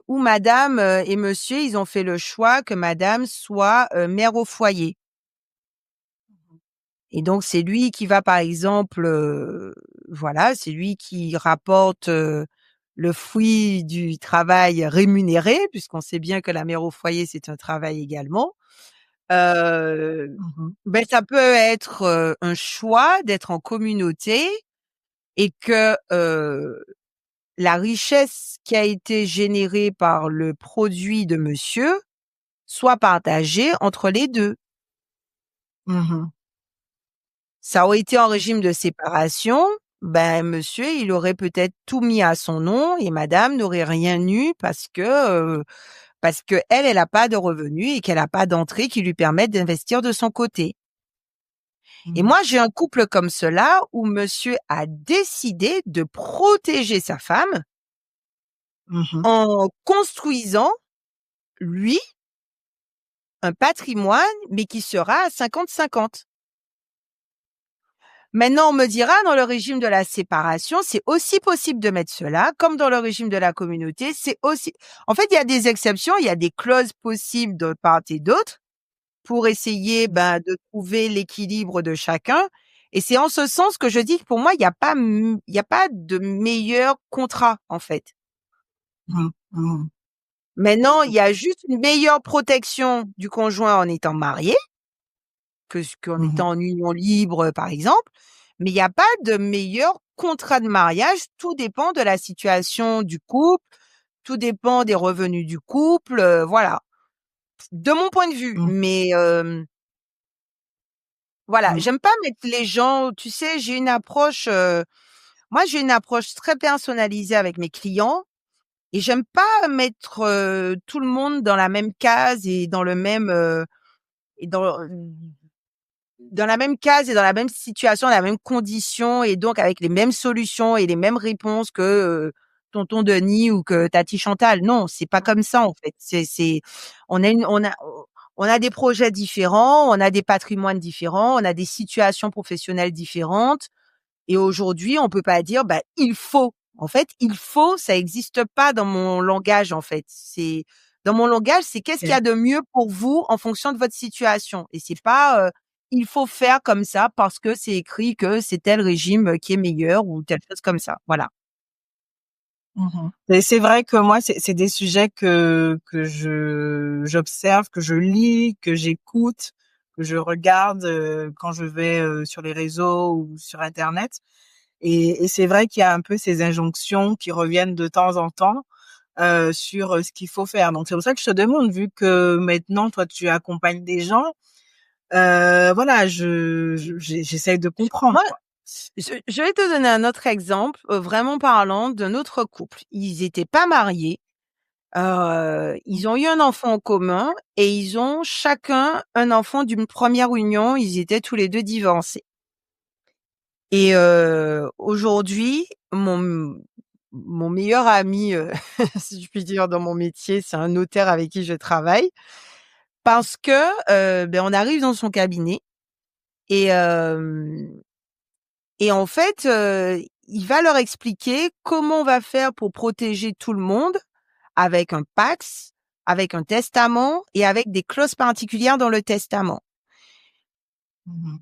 où madame, et monsieur, ils ont fait le choix que madame soit, mère au foyer et donc c'est lui qui va, par exemple, voilà, c'est lui qui rapporte, le fruit du travail rémunéré, puisqu'on sait bien que la mère au foyer, c'est un travail également. Heu, Mmh. ben, ça peut être, un choix d'être en communauté et que, la richesse qui a été générée par le produit de monsieur soit partagée entre les 2. Mmh. Ça aurait été en régime de séparation, ben monsieur, il aurait peut-être tout mis à son nom et madame n'aurait rien eu parce que elle a pas de revenus et qu'elle a pas d'entrée qui lui permettent d'investir de son côté. Et Mmh. moi, j'ai un couple comme cela où monsieur a décidé de protéger sa femme Mmh. en construisant, lui, un patrimoine, mais qui sera à 50-50. Maintenant, on me dira, dans le régime de la séparation, c'est aussi possible de mettre cela, comme dans le régime de la communauté, c'est aussi... En fait, il y a des exceptions, il y a des clauses possibles de part et d'autre pour essayer de trouver l'équilibre de chacun. Et c'est en ce sens que je dis que pour moi, il y a pas de meilleur contrat, en fait. Mmh. Mmh. Maintenant, il y a juste une meilleure protection du conjoint en étant marié qu'en Mmh. étant en union libre, par exemple. Mais il y a pas de meilleur contrat de mariage. Tout dépend de la situation du couple, tout dépend des revenus du couple, voilà. De mon point de vue. Mmh. Mais voilà, Mmh. j'aime pas mettre les gens, tu sais, moi j'ai une approche très personnalisée avec mes clients et j'aime pas mettre tout le monde dans la même case et dans le même et dans la même case et dans la même situation, la même condition et donc avec les mêmes solutions et les mêmes réponses que tonton Denis ou que tati Chantal. Non, c'est pas comme ça en fait. On a on a des projets différents, on a des patrimoines différents, on a des situations professionnelles différentes et aujourd'hui, on peut pas dire il faut. En fait, il faut, ça existe pas dans mon langage en fait. C'est dans mon langage, c'est qu'est-ce qu'il y OK. a de mieux pour vous en fonction de votre situation et c'est pas il faut faire comme ça parce que c'est écrit que c'est tel régime qui est meilleur ou telle chose comme ça. Voilà. Mmh. Et c'est vrai que moi, c'est des sujets que je j'observe, que je lis, que j'écoute, que je regarde, quand je vais, sur les réseaux ou sur internet et c'est vrai qu'il y a un peu ces injonctions qui reviennent de temps en temps, sur, ce qu'il faut faire. Donc c'est pour ça que je te demande, vu que maintenant toi tu accompagnes des gens, voilà, j'essaye de comprendre, Moi, quoi. je vais te donner un autre exemple, vraiment parlant d'un autre couple. Ils étaient pas mariés, Mmh. ils ont eu un enfant en commun et ils ont chacun un enfant d'une première union. Ils étaient tous les 2 divorcés et aujourd'hui, mon meilleur ami, si je puis dire dans mon métier, c'est un notaire avec qui je travaille parce que, on arrive dans son cabinet et en fait, il va leur expliquer comment on va faire pour protéger tout le monde avec un Pacs, avec un testament et avec des clauses particulières dans le testament. Mmh.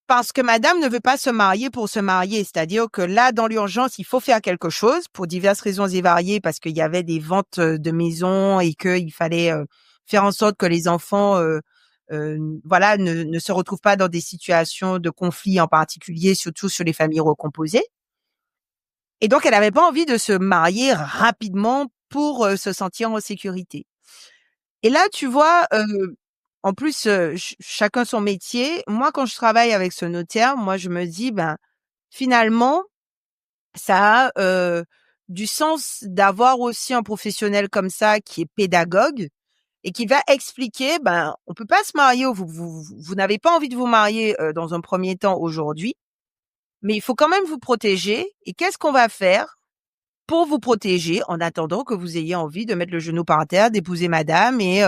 Parce que madame ne veut pas se marier pour se marier. C'est-à-dire que là, dans l'urgence, il faut faire quelque chose pour diverses raisons et variées, parce qu'il y avait des ventes de maisons et qu'il fallait faire en sorte que les enfants voilà, ne se retrouvent pas dans des situations de conflit en particulier, surtout sur les familles recomposées. Et donc, elle n'avait pas envie de se marier rapidement pour se sentir en sécurité. Et là, tu vois, en plus, chacun son métier. Moi, quand je travaille avec ce notaire, moi, je me dis, finalement, ça a, du sens d'avoir aussi un professionnel comme ça qui est pédagogue et qui va expliquer, on peut pas se marier ou vous n'avez pas envie de vous marier, dans un premier temps aujourd'hui, mais il faut quand même vous protéger et qu'est-ce qu'on va faire pour vous protéger en attendant que vous ayez envie de mettre le genou par terre, d'épouser madame et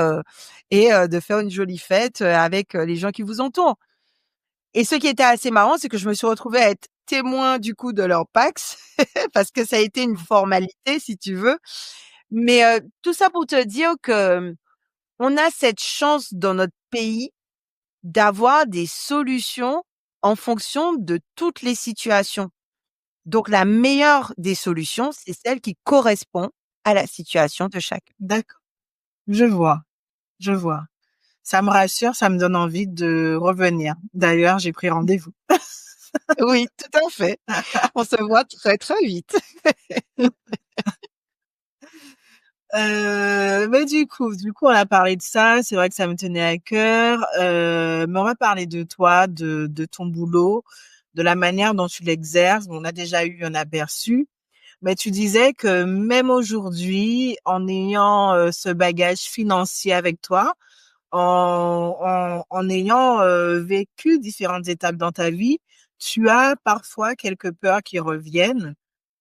de faire une jolie fête, avec, les gens qui vous entourent. Et ce qui était assez marrant, c'est que je me suis retrouvée à être témoin du coup de leur Pacs parce que ça a été une formalité si tu veux. Mais, tout ça pour te dire que on a cette chance dans notre pays d'avoir des solutions en fonction de toutes les situations. Donc la meilleure des solutions, c'est celle qui correspond à la situation de chacun. D'accord, je vois, je vois. Ça me rassure, ça me donne envie de revenir. D'ailleurs, j'ai pris rendez-vous. Oui, tout à fait. On se voit très, très vite. Mais du coup, on a parlé de ça. C'est vrai que ça me tenait à cœur. Mais on va parler de toi, de ton boulot, de la manière dont tu l'exerces. On a déjà eu un aperçu. Mais tu disais que même aujourd'hui, en ayant ce bagage financier avec toi, en ayant vécu différentes étapes dans ta vie, tu as parfois quelques peurs qui reviennent.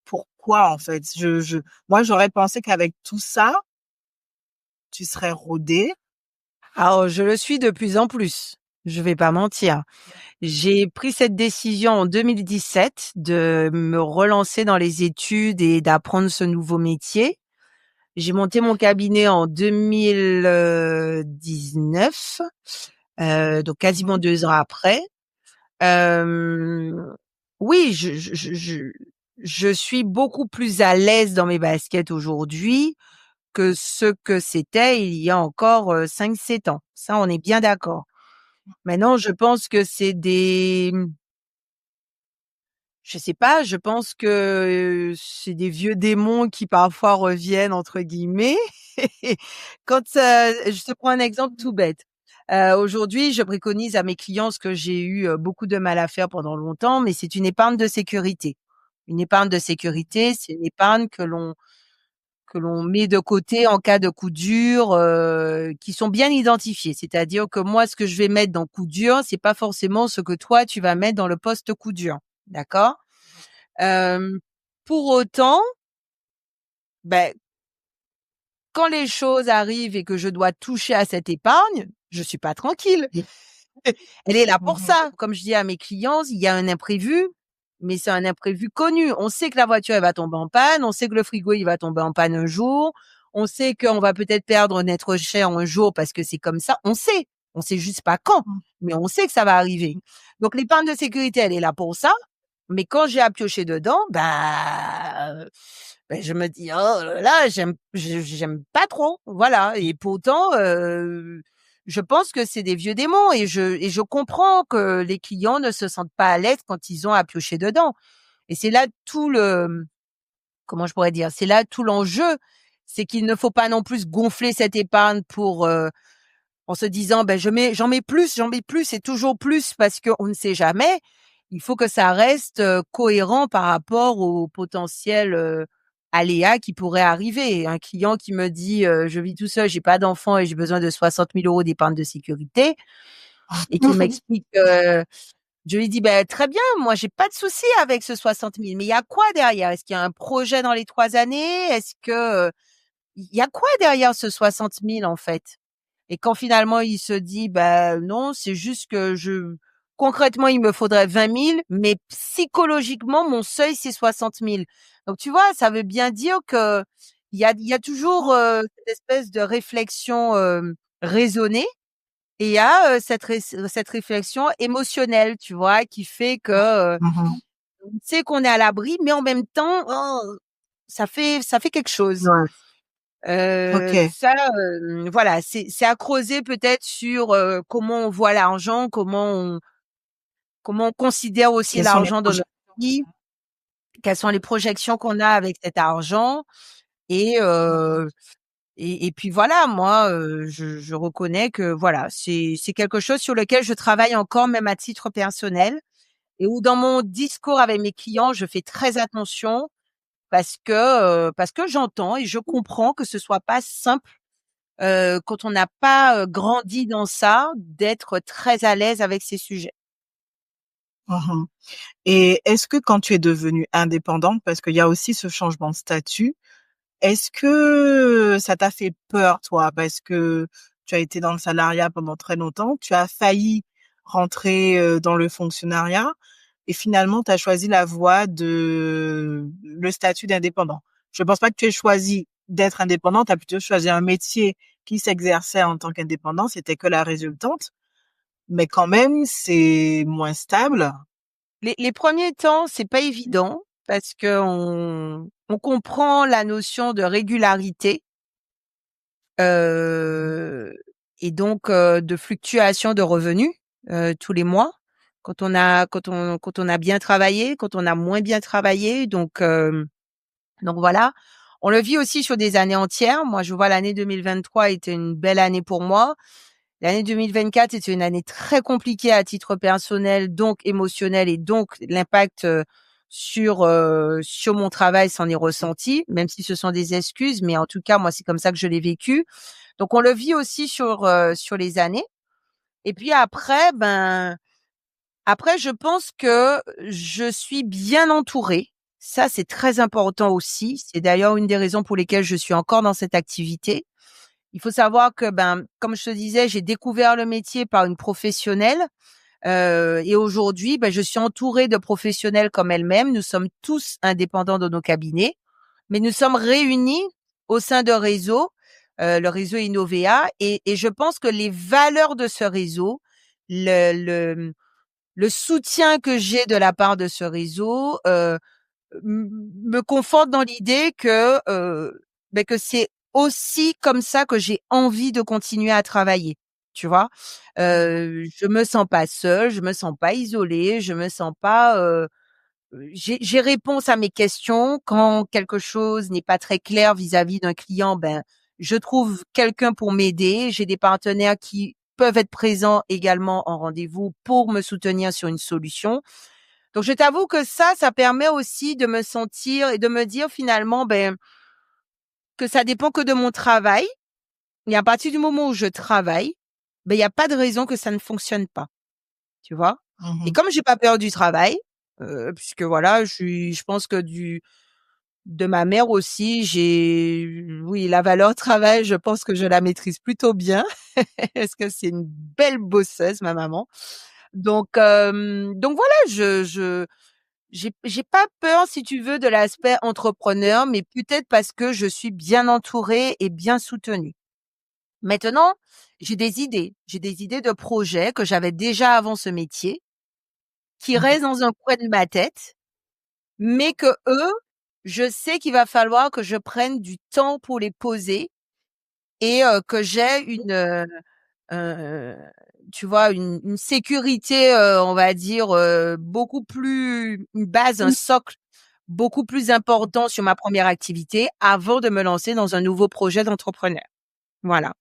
Pourquoi en fait? Moi, j'aurais pensé qu'avec tout ça, tu serais rodée. Alors, je le suis de plus en plus. Je vais pas mentir. J'ai pris cette décision en 2017 de me relancer dans les études et d'apprendre ce nouveau métier. J'ai monté mon cabinet en 2019, donc quasiment Mhm. 2 ans après. Oui, je suis beaucoup plus à l'aise dans mes baskets aujourd'hui que ce que c'était il y a encore 5-7 ans. Ça, on est bien d'accord. Maintenant, je pense que c'est je sais pas, je pense que c'est des vieux démons qui parfois reviennent entre guillemets. Quand, je te prends un exemple tout bête. Aujourd'hui, je préconise à mes clients ce que j'ai eu, beaucoup de mal à faire pendant longtemps, mais c'est une épargne de sécurité. Une épargne de sécurité, c'est une épargne que l'on met de côté en cas de coup dur, qui sont bien identifiés. C'est-à-dire que moi, ce que je vais mettre dans coup dur, c'est pas forcément ce que toi, tu vas mettre dans le poste coup dur. D'accord? Hem, pour autant, ben, quand les choses arrivent et que je dois toucher à cette épargne, je suis pas tranquille. Elle est là pour Mhm. ça. Comme je dis à mes clients, il y a un imprévu, mais c'est un imprévu connu. On sait que la voiture, elle va tomber en panne, on sait que le frigo, il va tomber en panne un jour, on sait qu'on va peut-être perdre notre cher un jour parce que c'est comme ça. On sait. On sait juste pas quand, mais on sait que ça va arriver. Donc l'épargne de sécurité, elle est là pour ça. Mais quand j'ai à piocher dedans, je me dis: «Oh là là, j'aime pas trop», voilà et pourtant, je pense que c'est des vieux démons et je comprends que les clients ne se sentent pas à l'aise quand ils ont à piocher dedans et c'est là tout le comment je pourrais dire? C'est là tout l'enjeu, c'est qu'il ne faut pas non plus gonfler cette épargne en se disant: «Ben, j'en mets plus et toujours plus» parce qu'on ne sait jamais. Il faut que ça reste, cohérent par rapport aux potentiels, aléas qui pourraient arriver. Un client qui me dit, «Je vis tout seul, j'ai pas d'enfant et j'ai besoin de 60 000 € d'épargne de sécurité» et qui m'explique, je lui dis: «Ben, très bien, moi j'ai pas de souci avec ce 60 000, mais il y a quoi derrière? Est-ce qu'il y a un projet dans les 3 années? Est-ce que, il y a quoi derrière ce 60 000 en fait?» Et quand finalement il se dit: «Bah, non, c'est juste que je concrètement, il me faudrait 20 000, mais psychologiquement, mon seuil, c'est 60 000». Donc tu vois, ça veut bien dire que il y a toujours, cette espèce de réflexion, raisonnée et il y a, cette réflexion émotionnelle, tu vois? Qui fait que, Mhm. on sait qu'on est à l'abri, mais en même temps, oh, ça fait quelque chose. Ouais. Ok. Ça, voilà, c'est à creuser peut-être sur, comment on voit l'argent, comment on considère aussi Quels sont les l'argent dans projets? notre vie, quelles sont les projections qu'on a avec cet argent et Mhm. puis voilà, moi, je reconnais que voilà, c'est quelque chose sur lequel je travaille encore même à titre personnel et où dans mon discours avec mes clients, je fais très attention parce que j'entends et je comprends que ce soit pas simple quand on n'a pas, grandi dans ça, d'être très à l'aise avec ces sujets. Mhm. Et est-ce que quand tu es devenue indépendante, parce qu'il y a aussi ce changement de statut, est-ce que ça t'a fait peur, toi? Parce que tu as été dans le salariat pendant très longtemps, tu as failli rentrer dans le fonctionnariat et finalement, tu as choisi la voie de le statut d'indépendant. Je ne pense pas que tu aies choisi d'être indépendante, tu as plutôt choisi un métier qui s'exerçait en tant qu'indépendant, c'était que la résultante, mais quand même, c'est moins stable. Les 1ers temps, c'est pas évident parce qu'on comprend la notion de régularité, heu et donc de fluctuation de revenus, tous les mois. Quand on a bien travaillé, quand on a moins bien travaillé donc voilà. On le vit aussi sur des années entières. Moi, je vois l'année 2023 était une belle année pour moi. L'année 2024 était une année très compliquée à titre personnel, donc émotionnel, et donc l'impact sur mon travail s'en est ressenti, même si ce sont des excuses, mais en tout cas, moi, c'est comme ça que je l'ai vécu. Donc, on le vit aussi sur les années. Et puis après, je pense que je suis bien entourée. Ça, c'est très important aussi. C'est d'ailleurs une des raisons pour lesquelles je suis encore dans cette activité. Il faut savoir que, comme je te disais, j'ai découvert le métier par une professionnelle, et aujourd'hui, je suis entourée de professionnels comme elle-même. Nous sommes tous indépendants de nos cabinets, mais nous sommes réunis au sein d'un réseau, le réseau Innovea, et je pense que les valeurs de ce réseau, le le soutien que j'ai de la part de ce réseau, me conforte dans l'idée que c'est aussi comme ça que j'ai envie de continuer à travailler, tu vois? Je me sens pas seule, je me sens pas isolée, je me sens pas, j'ai réponse à mes questions. Quand quelque chose n'est pas très clair vis-à-vis d'un client, je trouve quelqu'un pour m'aider. J'ai des partenaires qui peuvent être présents également en rendez-vous pour me soutenir sur une solution. Donc, je t'avoue que ça permet aussi de me sentir et de me dire finalement, que ça dépend que de mon travail. Et à partir du moment où je travaille, il y a pas de raison que ça ne fonctionne pas, tu vois? Et Mmh. comme j'ai pas peur du travail, puisque voilà, je pense que de ma mère aussi, oui, la valeur travail, je pense que je la maîtrise plutôt bien parce que c'est une belle bosseuse, ma maman. Donc voilà, j'ai pas peur, si tu veux, de l'aspect entrepreneur, mais peut-être parce que je suis bien entourée et bien soutenue. Maintenant, j'ai des idées de projets que j'avais déjà avant ce métier, qui Mmh. restent dans un coin de ma tête, mais que eux, je sais qu'il va falloir que je prenne du temps pour les poser, et que j'ai heu, tu vois, une sécurité, on va dire, beaucoup plus, une base, un socle beaucoup plus important sur ma première activité avant de me lancer dans un nouveau projet d'entrepreneur. Voilà.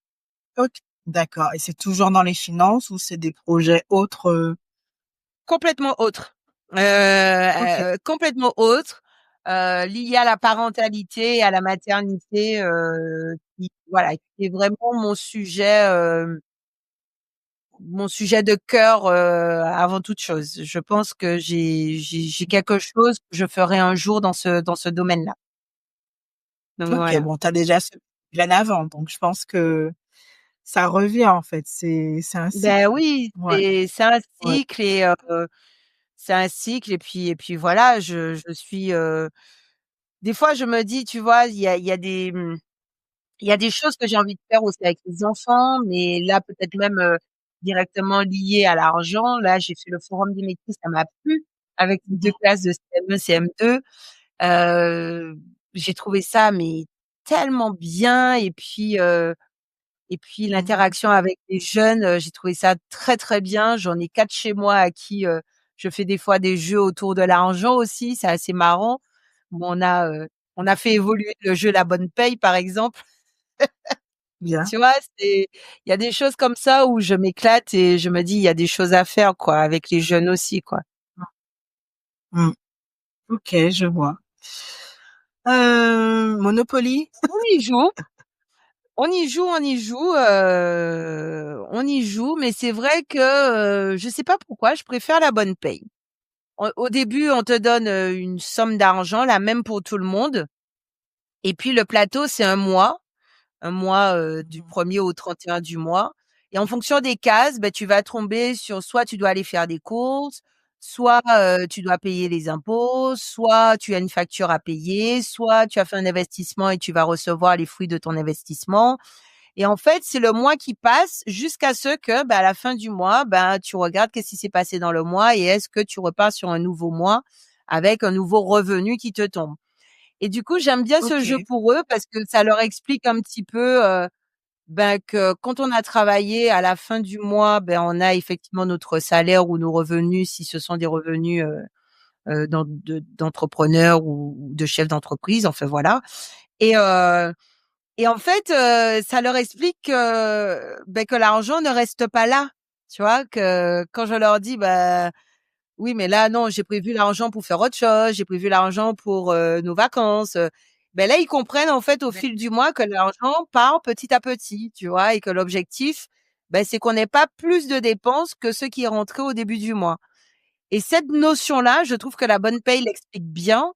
OK, d'accord, et c'est toujours dans les finances ou c'est des projets autres, Complètement autre, OK. complètement autre, lié à la parentalité et à la maternité, qui voilà, qui est vraiment mon sujet de cœur, avant toute chose. Je pense que j'ai quelque chose que je ferai un jour dans ce domaine-là. Donc OK, voilà. bon, tu as déjà ce bien avant, donc je pense que ça revient, en fait, c'est un Ben cycle. oui, Ouais, c'est un ouais. cycle, c'est un cycle, et puis voilà, je suis, des fois je me dis, tu vois, il y a des choses que j'ai envie de faire aussi avec les enfants, mais là, peut-être même, directement liées à l'argent. Là, j'ai fait le forum des métiers, ça m'a plu, avec les 2 Mmh. classes de CM1, CM2. Heu, j'ai trouvé ça, mais tellement bien, et puis Mmh. l'interaction avec les jeunes, j'ai trouvé ça très, très bien. J'en ai 4 chez moi à qui, je fais des fois des jeux autour de l'argent aussi, c'est assez marrant. Où on a fait évoluer le jeu La Bonne Paye, par exemple. Bien. Tu vois? Il y a des choses comme ça où je m'éclate et je me dis: «Il y a des choses à faire, quoi, avec les jeunes aussi, quoi». Mmh. OK, je vois. Monopoly? On y joue, on y joue, mais c'est vrai que, je sais pas pourquoi, je préfère La Bonne Paye. Au début, on te donne, une somme d'argent, la même pour tout le monde, et puis le plateau, c'est un mois, du Mmh. 1er au 31 du mois, et en fonction des cases, tu vas tomber sur, soit tu dois aller faire des courses, soit, tu dois payer les impôts, soit tu as une facture à payer, soit tu as fait un investissement et tu vas recevoir les fruits de ton investissement, et en fait, c'est le mois qui passe jusqu'à ce que, à la fin du mois, tu regardes qu'est-ce qui s'est passé dans le mois et est-ce que tu repars sur un nouveau mois avec un nouveau revenu qui te tombe. Et du coup, j'aime bien ce jeu OK, pour eux parce que ça leur explique un petit peu, que quand on a travaillé à la fin du mois, on a effectivement notre salaire ou nos revenus, si ce sont des revenus, d'entrepreneurs ou de chefs d'entreprise, enfin voilà. Et et en fait, ça leur explique que l'argent ne reste pas là. Tu vois? Que quand je leur dis: «Bah, oui, mais là, non, j'ai prévu l'argent pour faire autre chose, j'ai prévu l'argent pour, nos vacances», là, ils comprennent, en fait, au Ouais, fil du mois que l'argent part petit à petit, tu vois? Et que l'objectif, c'est qu'on n'ait pas plus de dépenses que ce qui est rentré au début du mois. Et cette notion-là, je trouve que la bonne paye l'explique bien.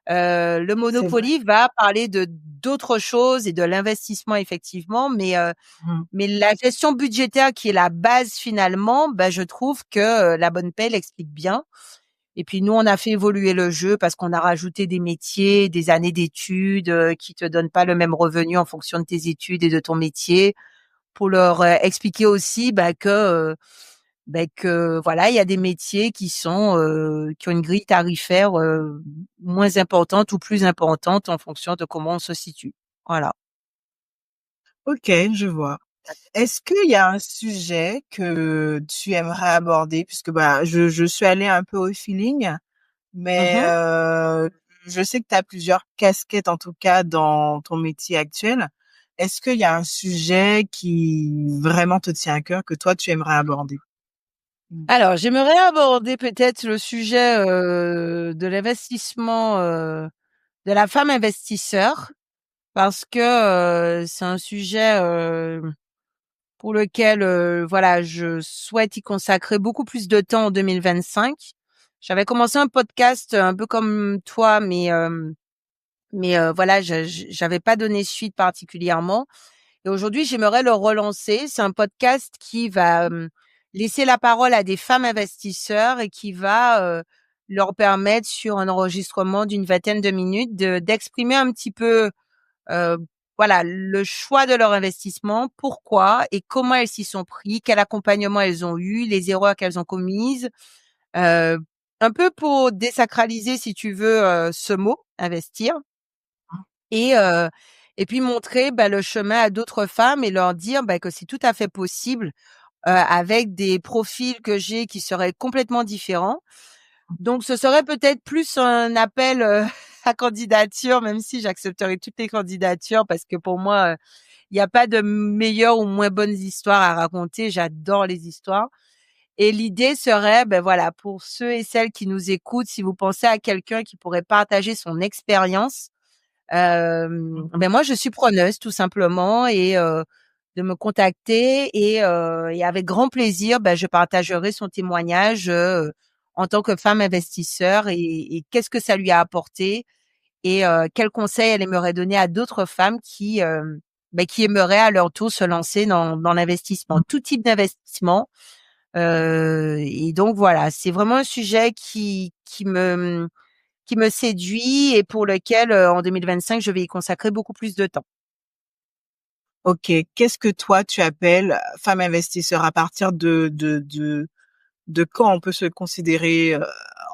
Le c'est vrai. Monopoly va parler de d'autres choses et de l'investissement effectivement, Mmh. mais la gestion budgétaire qui est la base finalement, je trouve que, la bonne paie l'explique bien. Et puis nous, on a fait évoluer le jeu parce qu'on a rajouté des métiers, des années d'études, qui te donnent pas le même revenu en fonction de tes études et de ton métier, pour leur, expliquer aussi, que voilà, il y a des métiers qui ont une grille tarifaire, moins importante ou plus importante en fonction de comment on se situe. Voilà. OK, je vois. Est-ce qu'il y a un sujet que tu aimerais aborder? Puisque, je suis allée un peu au feeling, mais Mmh. je sais que tu as plusieurs casquettes, en tout cas, dans ton métier actuel. Est-ce qu'il y a un sujet qui vraiment te tient à cœur, que toi, tu aimerais aborder? Mmh. Alors, j'aimerais aborder peut-être le sujet, de l'investissement, de la femme investisseur parce que, c'est un sujet, pour lequel, voilà, je souhaite y consacrer beaucoup plus de temps en 2025. J'avais commencé un podcast un peu comme toi, mais voilà, j'avais pas donné suite particulièrement. Et aujourd'hui, j'aimerais le relancer. C'est un podcast qui va, laisser la parole à des femmes investisseurs et qui va, leur permettre sur un enregistrement d'une vingtaine de minutes d'exprimer un petit peu, heu, voilà, le choix de leur investissement, pourquoi et comment elles s'y sont pris, quel accompagnement elles ont eu, les erreurs qu'elles ont commises, heu, un peu pour désacraliser, si tu veux, ce mot, investir. Et et puis montrer, le chemin à d'autres femmes et leur dire, que c'est tout à fait possible, avec des profils que j'ai qui seraient complètement différents. Donc ce serait peut-être plus un appel, à candidature, même si j'accepterai toutes les candidatures parce que pour moi, il y a pas de meilleures ou moins bonnes histoires à raconter. J'adore les histoires et l'idée serait, voilà, pour ceux et celles qui nous écoutent, si vous pensez à quelqu'un qui pourrait partager son expérience. Mmh. Moi, je suis preneuse tout simplement et de me contacter et avec grand plaisir, je partagerai son témoignage, en tant que femme investisseur et qu'est-ce que ça lui a apporté et quels conseils elle aimerait donner à d'autres femmes qui aimeraient à leur tour se lancer dans l'investissement, Mmh. tout type d'investissement. Et donc voilà, c'est vraiment un sujet qui me séduit et pour lequel, en 2025, je vais y consacrer beaucoup plus de temps. OK. Qu'est-ce que toi, tu appelles femme investisseur? À partir de quand on peut se considérer,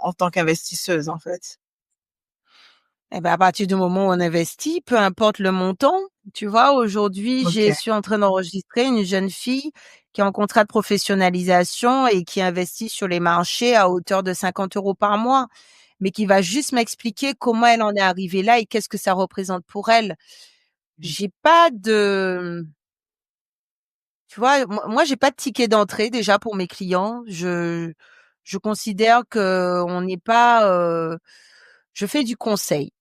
en tant qu'investisseuse, en fait? À partir du moment où on investit, peu importe le montant, tu vois? Aujourd'hui, je OK. suis en train d'enregistrer une jeune fille qui est en contrat de professionnalisation et qui investit sur les marchés à hauteur de 50 € par mois, mais qui va juste m'expliquer comment elle en est arrivée là et qu'est-ce que ça représente pour elle. Mmh. J'ai pas de Tu vois, moi, j'ai pas de ticket d'entrée déjà pour mes clients. Je considère qu'on n'est pas, je fais du conseil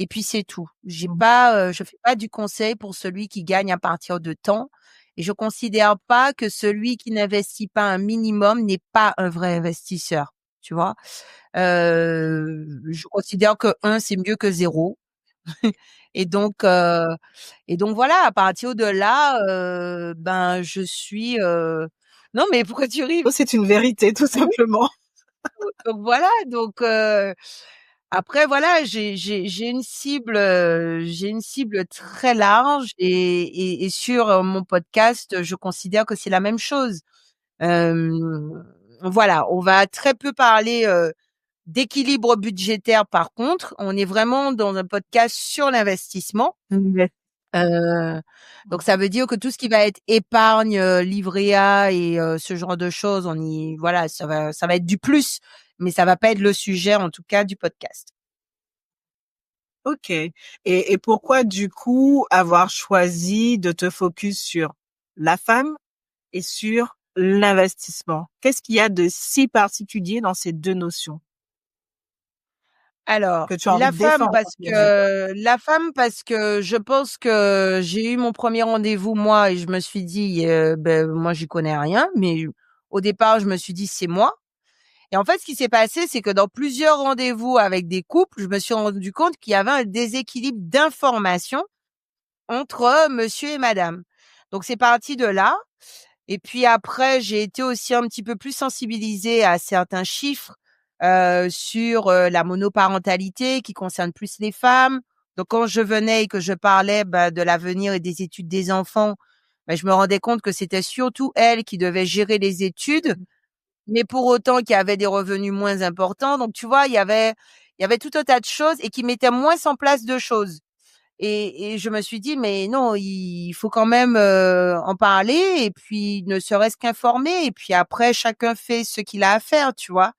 et puis c'est tout. Mmh. Je fais pas du conseil pour celui qui gagne à partir de temps et je considère pas que celui qui n'investit pas un minimum n'est pas un vrai investisseur, tu vois? Je considère que un c'est mieux que zéro. Et donc heu et donc voilà, à partir de là, je suis, non mais pourquoi tu ris? Oh, c'est une vérité, tout simplement. Donc voilà, après voilà, j'ai une cible très large et sur, mon podcast, je considère que c'est la même chose. Voilà, on va très peu parler, d'équilibre budgétaire par contre. On est vraiment dans un podcast sur l'investissement. Mmh. Heu, donc ça veut dire que tout ce qui va être épargne, livret A et ce genre de choses, voilà, ça va être du plus, mais ça va pas être le sujet en tout cas du podcast. OK, et pourquoi du coup avoir choisi de te focus sur la femme et sur l'investissement? Qu'est-ce qu'il y a de si particulier dans ces 2 notions Alors, que tu as envie de défendre, on va dire? la femme parce que je pense que j'ai eu mon premier rendez-vous moi et je me suis dit, moi j'y connais rien, mais au départ je me suis dit: «C'est moi». Et en fait, ce qui s'est passé, c'est que dans plusieurs rendez-vous avec des couples, je me suis rendu compte qu'il y avait un déséquilibre d'information entre monsieur et madame. Donc c'est parti de là. Et puis après, j'ai été aussi un petit peu plus sensibilisée à certains chiffres, sur, la monoparentalité qui concerne plus les femmes. Donc quand je venais et que je parlais, de l'avenir et des études des enfants, je me rendais compte que c'était surtout elles qui devaient gérer les études, mais pour autant qu'il y avait des revenus moins importants. Donc tu vois, il y avait tout un tas de choses et qui mettaient moins en place de choses. Et je me suis dit: «Mais non, il faut quand même, en parler et puis ne serait-ce qu'informer et puis après chacun fait ce qu'il a à faire», tu vois?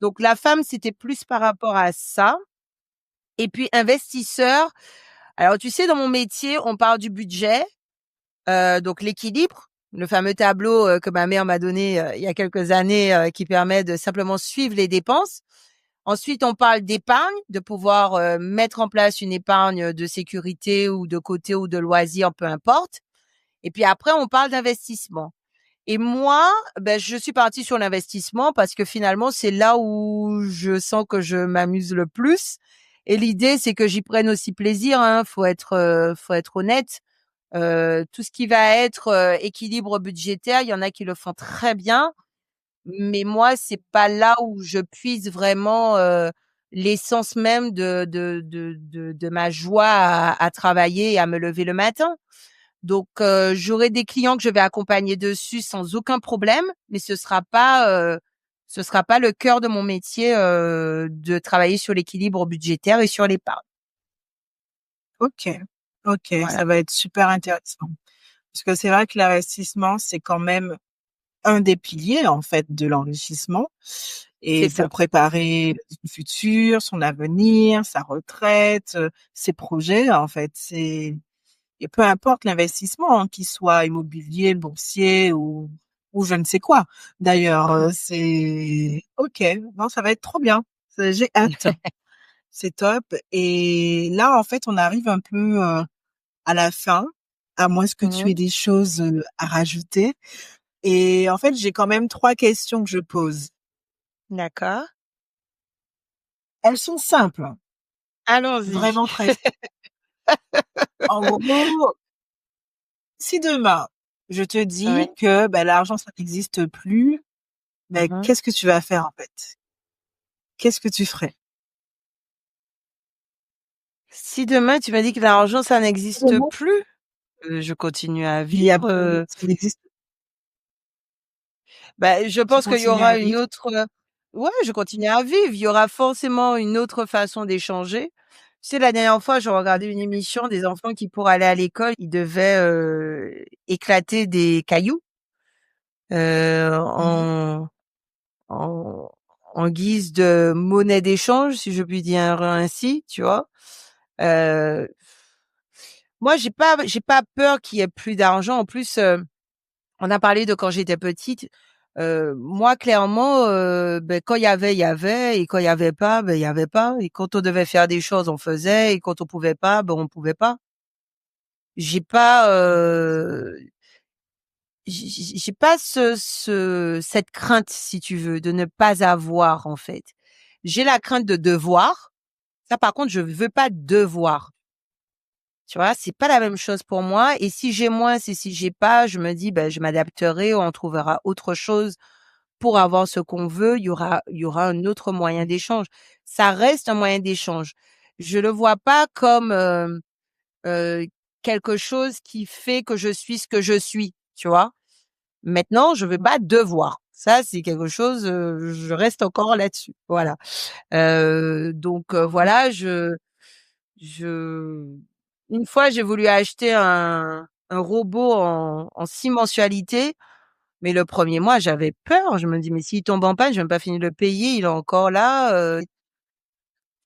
Donc la femme, c'était plus par rapport à ça et puis investisseur, alors tu sais, dans mon métier, on parle du budget, donc l'équilibre, le fameux tableau, que ma mère m'a donné, il y a quelques années, qui permet de simplement suivre les dépenses. Ensuite, on parle d'épargne, de pouvoir, mettre en place une épargne de sécurité ou de côté ou de loisir, peu importe. Et puis après, on parle d'investissement. Et moi, je suis partie sur l'investissement parce que finalement, c'est là où je sens que je m'amuse le plus. Et l'idée, c'est que j'y prenne aussi plaisir, hein. Faut être honnête. Tout ce qui va être, équilibre budgétaire, il y en a qui le font très bien. Mais moi, c'est pas là où je puise vraiment, l'essence même de ma joie à travailler et à me lever le matin. Donc, j'aurai des clients que je vais accompagner dessus sans aucun problème, mais ce sera pas le cœur de mon métier, de travailler sur l'équilibre budgétaire et sur l'épargne. OK, OK, Voilà, ça va être super intéressant. Parce que c'est vrai que l'investissement, c'est quand même un des piliers, en fait, de l'enrichissement, et c'est pour ça. préparer son futur, son avenir, sa retraite, ses projets, en fait. Et peu importe l'investissement, hein, qu'il soit immobilier, boursier ou je ne sais quoi. D'ailleurs, c'est OK, non, ça va être trop bien. J'ai hâte. C'est top, et là, en fait, on arrive un peu, à la fin, à moins que tu aies Mmh. des choses, à rajouter, et en fait, j'ai quand même 3 questions que je pose. D'accord. Elles sont simples, hein, Allons-y. vraiment très simples. En gros, si demain, je te Oui. dis que, l'argent, ça n'existe plus, Mmh. qu'est-ce que tu vas faire, en fait? Qu'est-ce que tu ferais? Si demain tu m'as dit que l'argent ça n'existe Demain, plus, je continue à il y a vivre, plus, ça n'existe, je tu pense qu'il y continues à aura une vivre? autre, ouais, je continue à vivre. Il y aura forcément une autre façon d'échanger. Tu sais, la dernière fois, je regardais une émission des enfants qui, pour aller à l'école, ils devaient, éclater des cailloux, Mmh. en en guise de monnaie d'échange, si je puis dire ainsi, tu vois? Heu, Moi, j'ai pas peur qu'il y ait plus d'argent. En plus, on a parlé de quand j'étais petite. Moi, clairement, quand il y avait et quand il y avait pas, il y avait pas et quand on devait faire des choses, on faisait et quand on pouvait pas, on pouvait pas. J'ai pas, j'ai pas cette crainte, si tu veux, de ne pas avoir, en fait. J'ai la crainte de devoir. Ça, par contre, je veux pas devoir. Tu vois? C'est pas la même chose pour moi et si j'ai moins, c'est si j'ai pas, je me dis: je m'adapterai, on trouvera autre chose pour avoir ce qu'on veut, il y aura un autre moyen d'échange. Ça reste un moyen d'échange. Je le vois pas comme, heu, quelque chose qui fait que je suis ce que je suis, tu vois? Maintenant, je veux pas devoir. Ça, c'est quelque chose, je reste encore là-dessus, voilà. Donc voilà, je une fois, j'ai voulu acheter un robot en 6 mensualités, mais le premier mois, j'avais peur. Je me dis: «Mais s'il tombe en panne, j'ai même pas fini de le payer, il est encore là».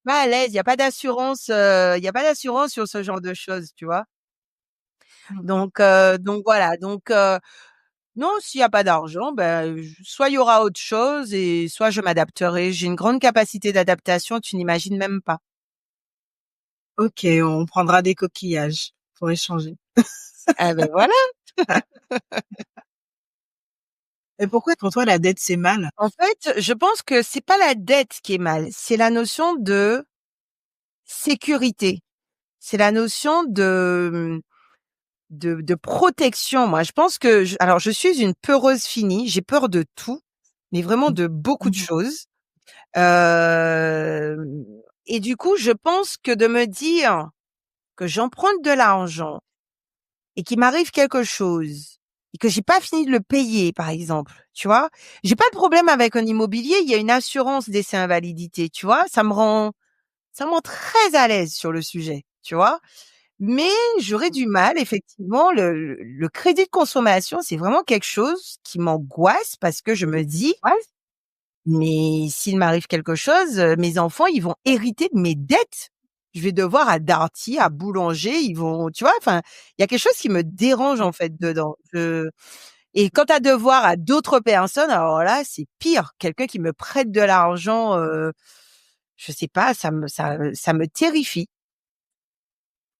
pas à l'aise. Il y a pas d'assurance, il y a pas d'assurance sur ce genre de choses, tu vois? Mmh. Donc voilà, non, s'il y a pas d'argent, ben, soit il y aura autre chose et soit je m'adapterai. J'ai une grande capacité d'adaptation, tu n'imagines même pas. OK, on prendra des coquillages pour échanger. Ah ben voilà. Et pourquoi pour toi la dette c'est mal? En fait, je pense que c'est pas la dette qui est mal, c'est la notion de sécurité. C'est la notion de protection. Moi, je pense que alors je suis une peureuse finie, j'ai peur de tout, mais vraiment de beaucoup de Mmh. choses. Hem et du coup, je pense que de me dire que j'emprunte de l'argent et qu'il m'arrive quelque chose et que j'ai pas fini de le payer, par exemple, tu vois? J'ai pas de problème avec un immobilier, il y a une assurance décès invalidité, tu vois? Ça me rend très à l'aise sur le sujet, tu vois? Mais j'aurais du mal effectivement, le crédit de consommation, c'est vraiment quelque chose qui m'angoisse parce que je me dis: Ouais. «Mais s'il m'arrive quelque chose, mes enfants, ils vont hériter de mes dettes. Je vais devoir à Darty, à Boulanger, ils vont» tu vois? Enfin, il y a quelque chose qui me dérange en fait dedans. Et quant à devoir à d'autres personnes, alors là, c'est pire. Quelqu'un qui me prête de l'argent, je sais pas, ça me terrifie.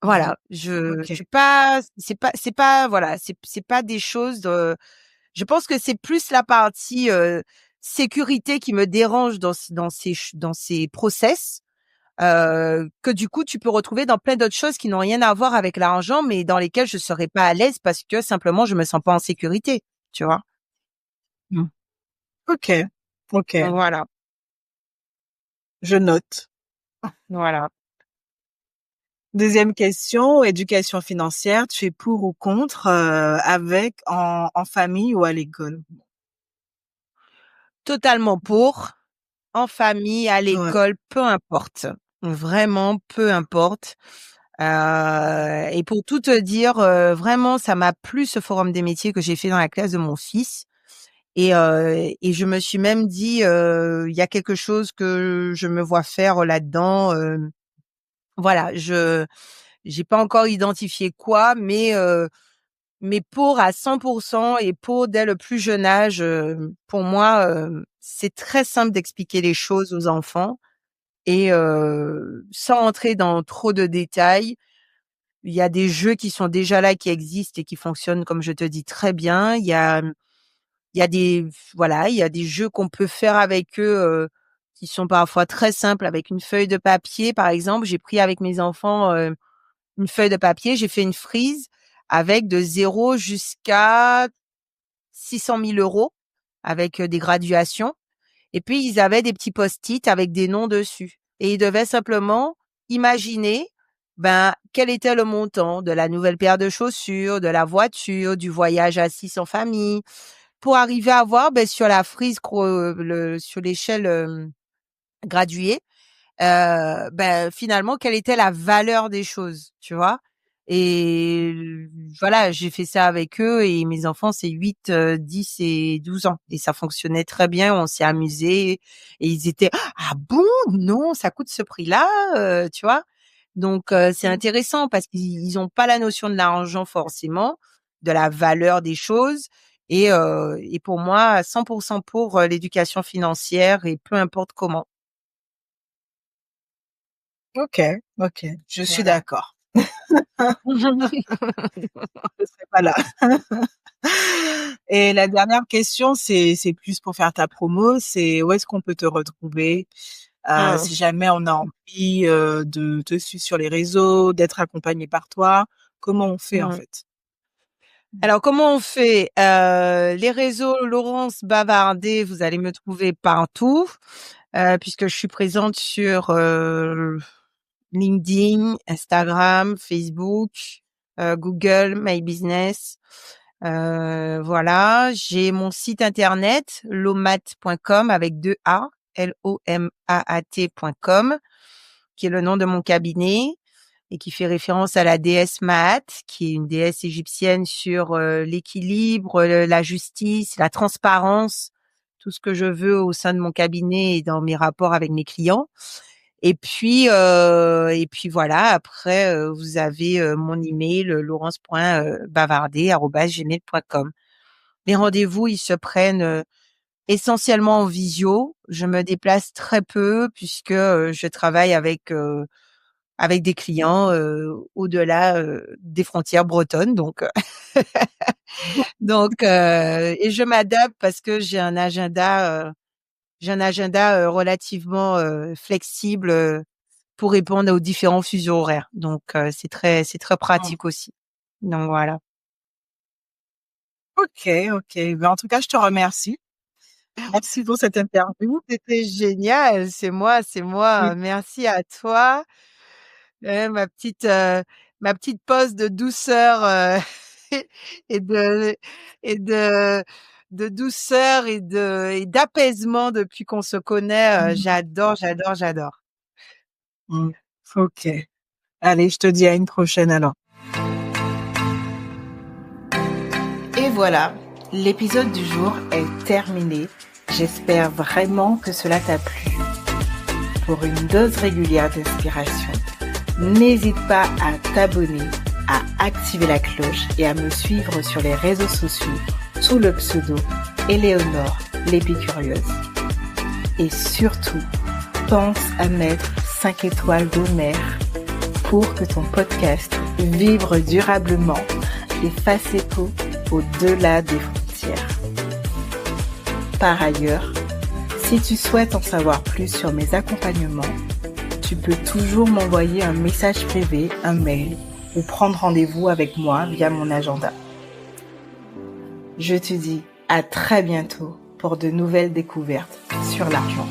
Mmh. Voilà, je OK. suis pas c'est pas voilà, c'est pas des choses, je pense que c'est plus la partie, sécurité qui me dérange dans ces process, que du coup tu peux retrouver dans plein d'autres choses qui n'ont rien à voir avec l'argent, mais dans lesquelles je serais pas à l'aise parce que simplement je me sens pas en sécurité, tu vois? Mmh. OK. OK, Voilà, je note. voilà. Deuxième question, éducation financière, tu es pour ou contre, avec en famille ou à l'école? Totalement pour, en famille, à Ouais. l'école, peu importe. Vraiment peu importe. Et pour tout te dire, vraiment ça m'a plu ce forum des métiers que j'ai fait dans la classe de mon fils et je me suis même dit, il y a quelque chose que je me vois faire là-dedans, voilà, je j'ai pas encore identifié quoi, mais pour à 100% et pour dès le plus jeune âge, pour moi, c'est très simple d'expliquer les choses aux enfants et sans entrer dans trop de détails. Il y a des jeux qui sont déjà là, qui existent et qui fonctionnent, comme je te dis, très bien. Il y a des voilà, il y a des jeux qu'on peut faire avec eux, qui sont parfois très simples avec une feuille de papier, par exemple. J'ai pris avec mes enfants, une feuille de papier, j'ai fait une frise avec de 0 jusqu'à 600 000 € avec, des graduations et puis ils avaient des petits post-it avec des noms dessus et ils devaient simplement imaginer, ben, quel était le montant de la nouvelle paire de chaussures, de la voiture, du voyage à 6 en famille pour arriver à voir, beh, sur la frise sur l'échelle, graduée, finalement, quelle était la valeur des choses, tu vois? Et voilà, j'ai fait ça avec eux et mes enfants, c'est 8, 10 et 12 ans et ça fonctionnait très bien. On s'est amusés et ils étaient: «Ah bon? Non, ça coûte ce prix-là?» tu vois? Donc c'est Mmh. intéressant parce qu'ils ont pas la notion de l'argent forcément, de la valeur des choses et pour moi, à 100 pour, l'éducation financière et peu importe comment. OK, OK, je suis Voilà. d'accord. Je serai pas là. Et la dernière question, c'est plus pour faire ta promo, c'est où est-ce qu'on peut te retrouver? Mmh. Si jamais on a envie, de te suivre sur les réseaux, d'être accompagné par toi, comment on fait en Mmh. fait? Mmh. Alors comment on fait? Les réseaux Laurence Bavardé, vous allez me trouver partout, puisque je suis présente sur, LinkedIn, Instagram, Facebook, Google My Business. Voilà, j'ai mon site internet lomat.com avec 2 A, lomaat.com, qui est le nom de mon cabinet et qui fait référence à la déesse Maat, qui est une déesse égyptienne sur, l'équilibre, la justice, la transparence, tout ce que je veux au sein de mon cabinet et dans mes rapports avec mes clients. Et puis voilà, après, vous avez mon email, laurence.bavardet@gmail.com. Les rendez-vous, ils se prennent essentiellement en visio. Je me déplace très peu puisque je travaille avec des clients au-delà des frontières bretonnes. Et je m'adapte parce que j'ai un agenda relativement flexible pour répondre aux différents fuseaux horaires. Donc c'est très Mmh. pratique aussi. Donc voilà. OK, OK. Ben, en tout cas, je te remercie. Merci pour cette interview. C'était génial, c'est moi. Oui. Merci à toi. Ma petite pause de douceur, et de et de douceur et d'apaisement depuis qu'on se connaît, Mmh. j'adore, j'adore, j'adore. Mmh. OK. Allez, je te dis à une prochaine alors. Et voilà, l'épisode du jour est terminé. J'espère vraiment que cela t'a plu. Pour une dose régulière d'inspiration, n'hésite pas à t'abonner, à activer la cloche et à me suivre sur les réseaux sociaux sous le pseudo Éléonore l'épicurieuse. Et surtout, pense à mettre 5 étoiles d'honneur pour que ton podcast vibre durablement et fasse écho au-delà des frontières. Par ailleurs, si tu souhaites en savoir plus sur mes accompagnements, tu peux toujours m'envoyer un message privé, un mail ou prendre rendez-vous avec moi via mon agenda. Je te dis à très bientôt pour de nouvelles découvertes sur l'argent.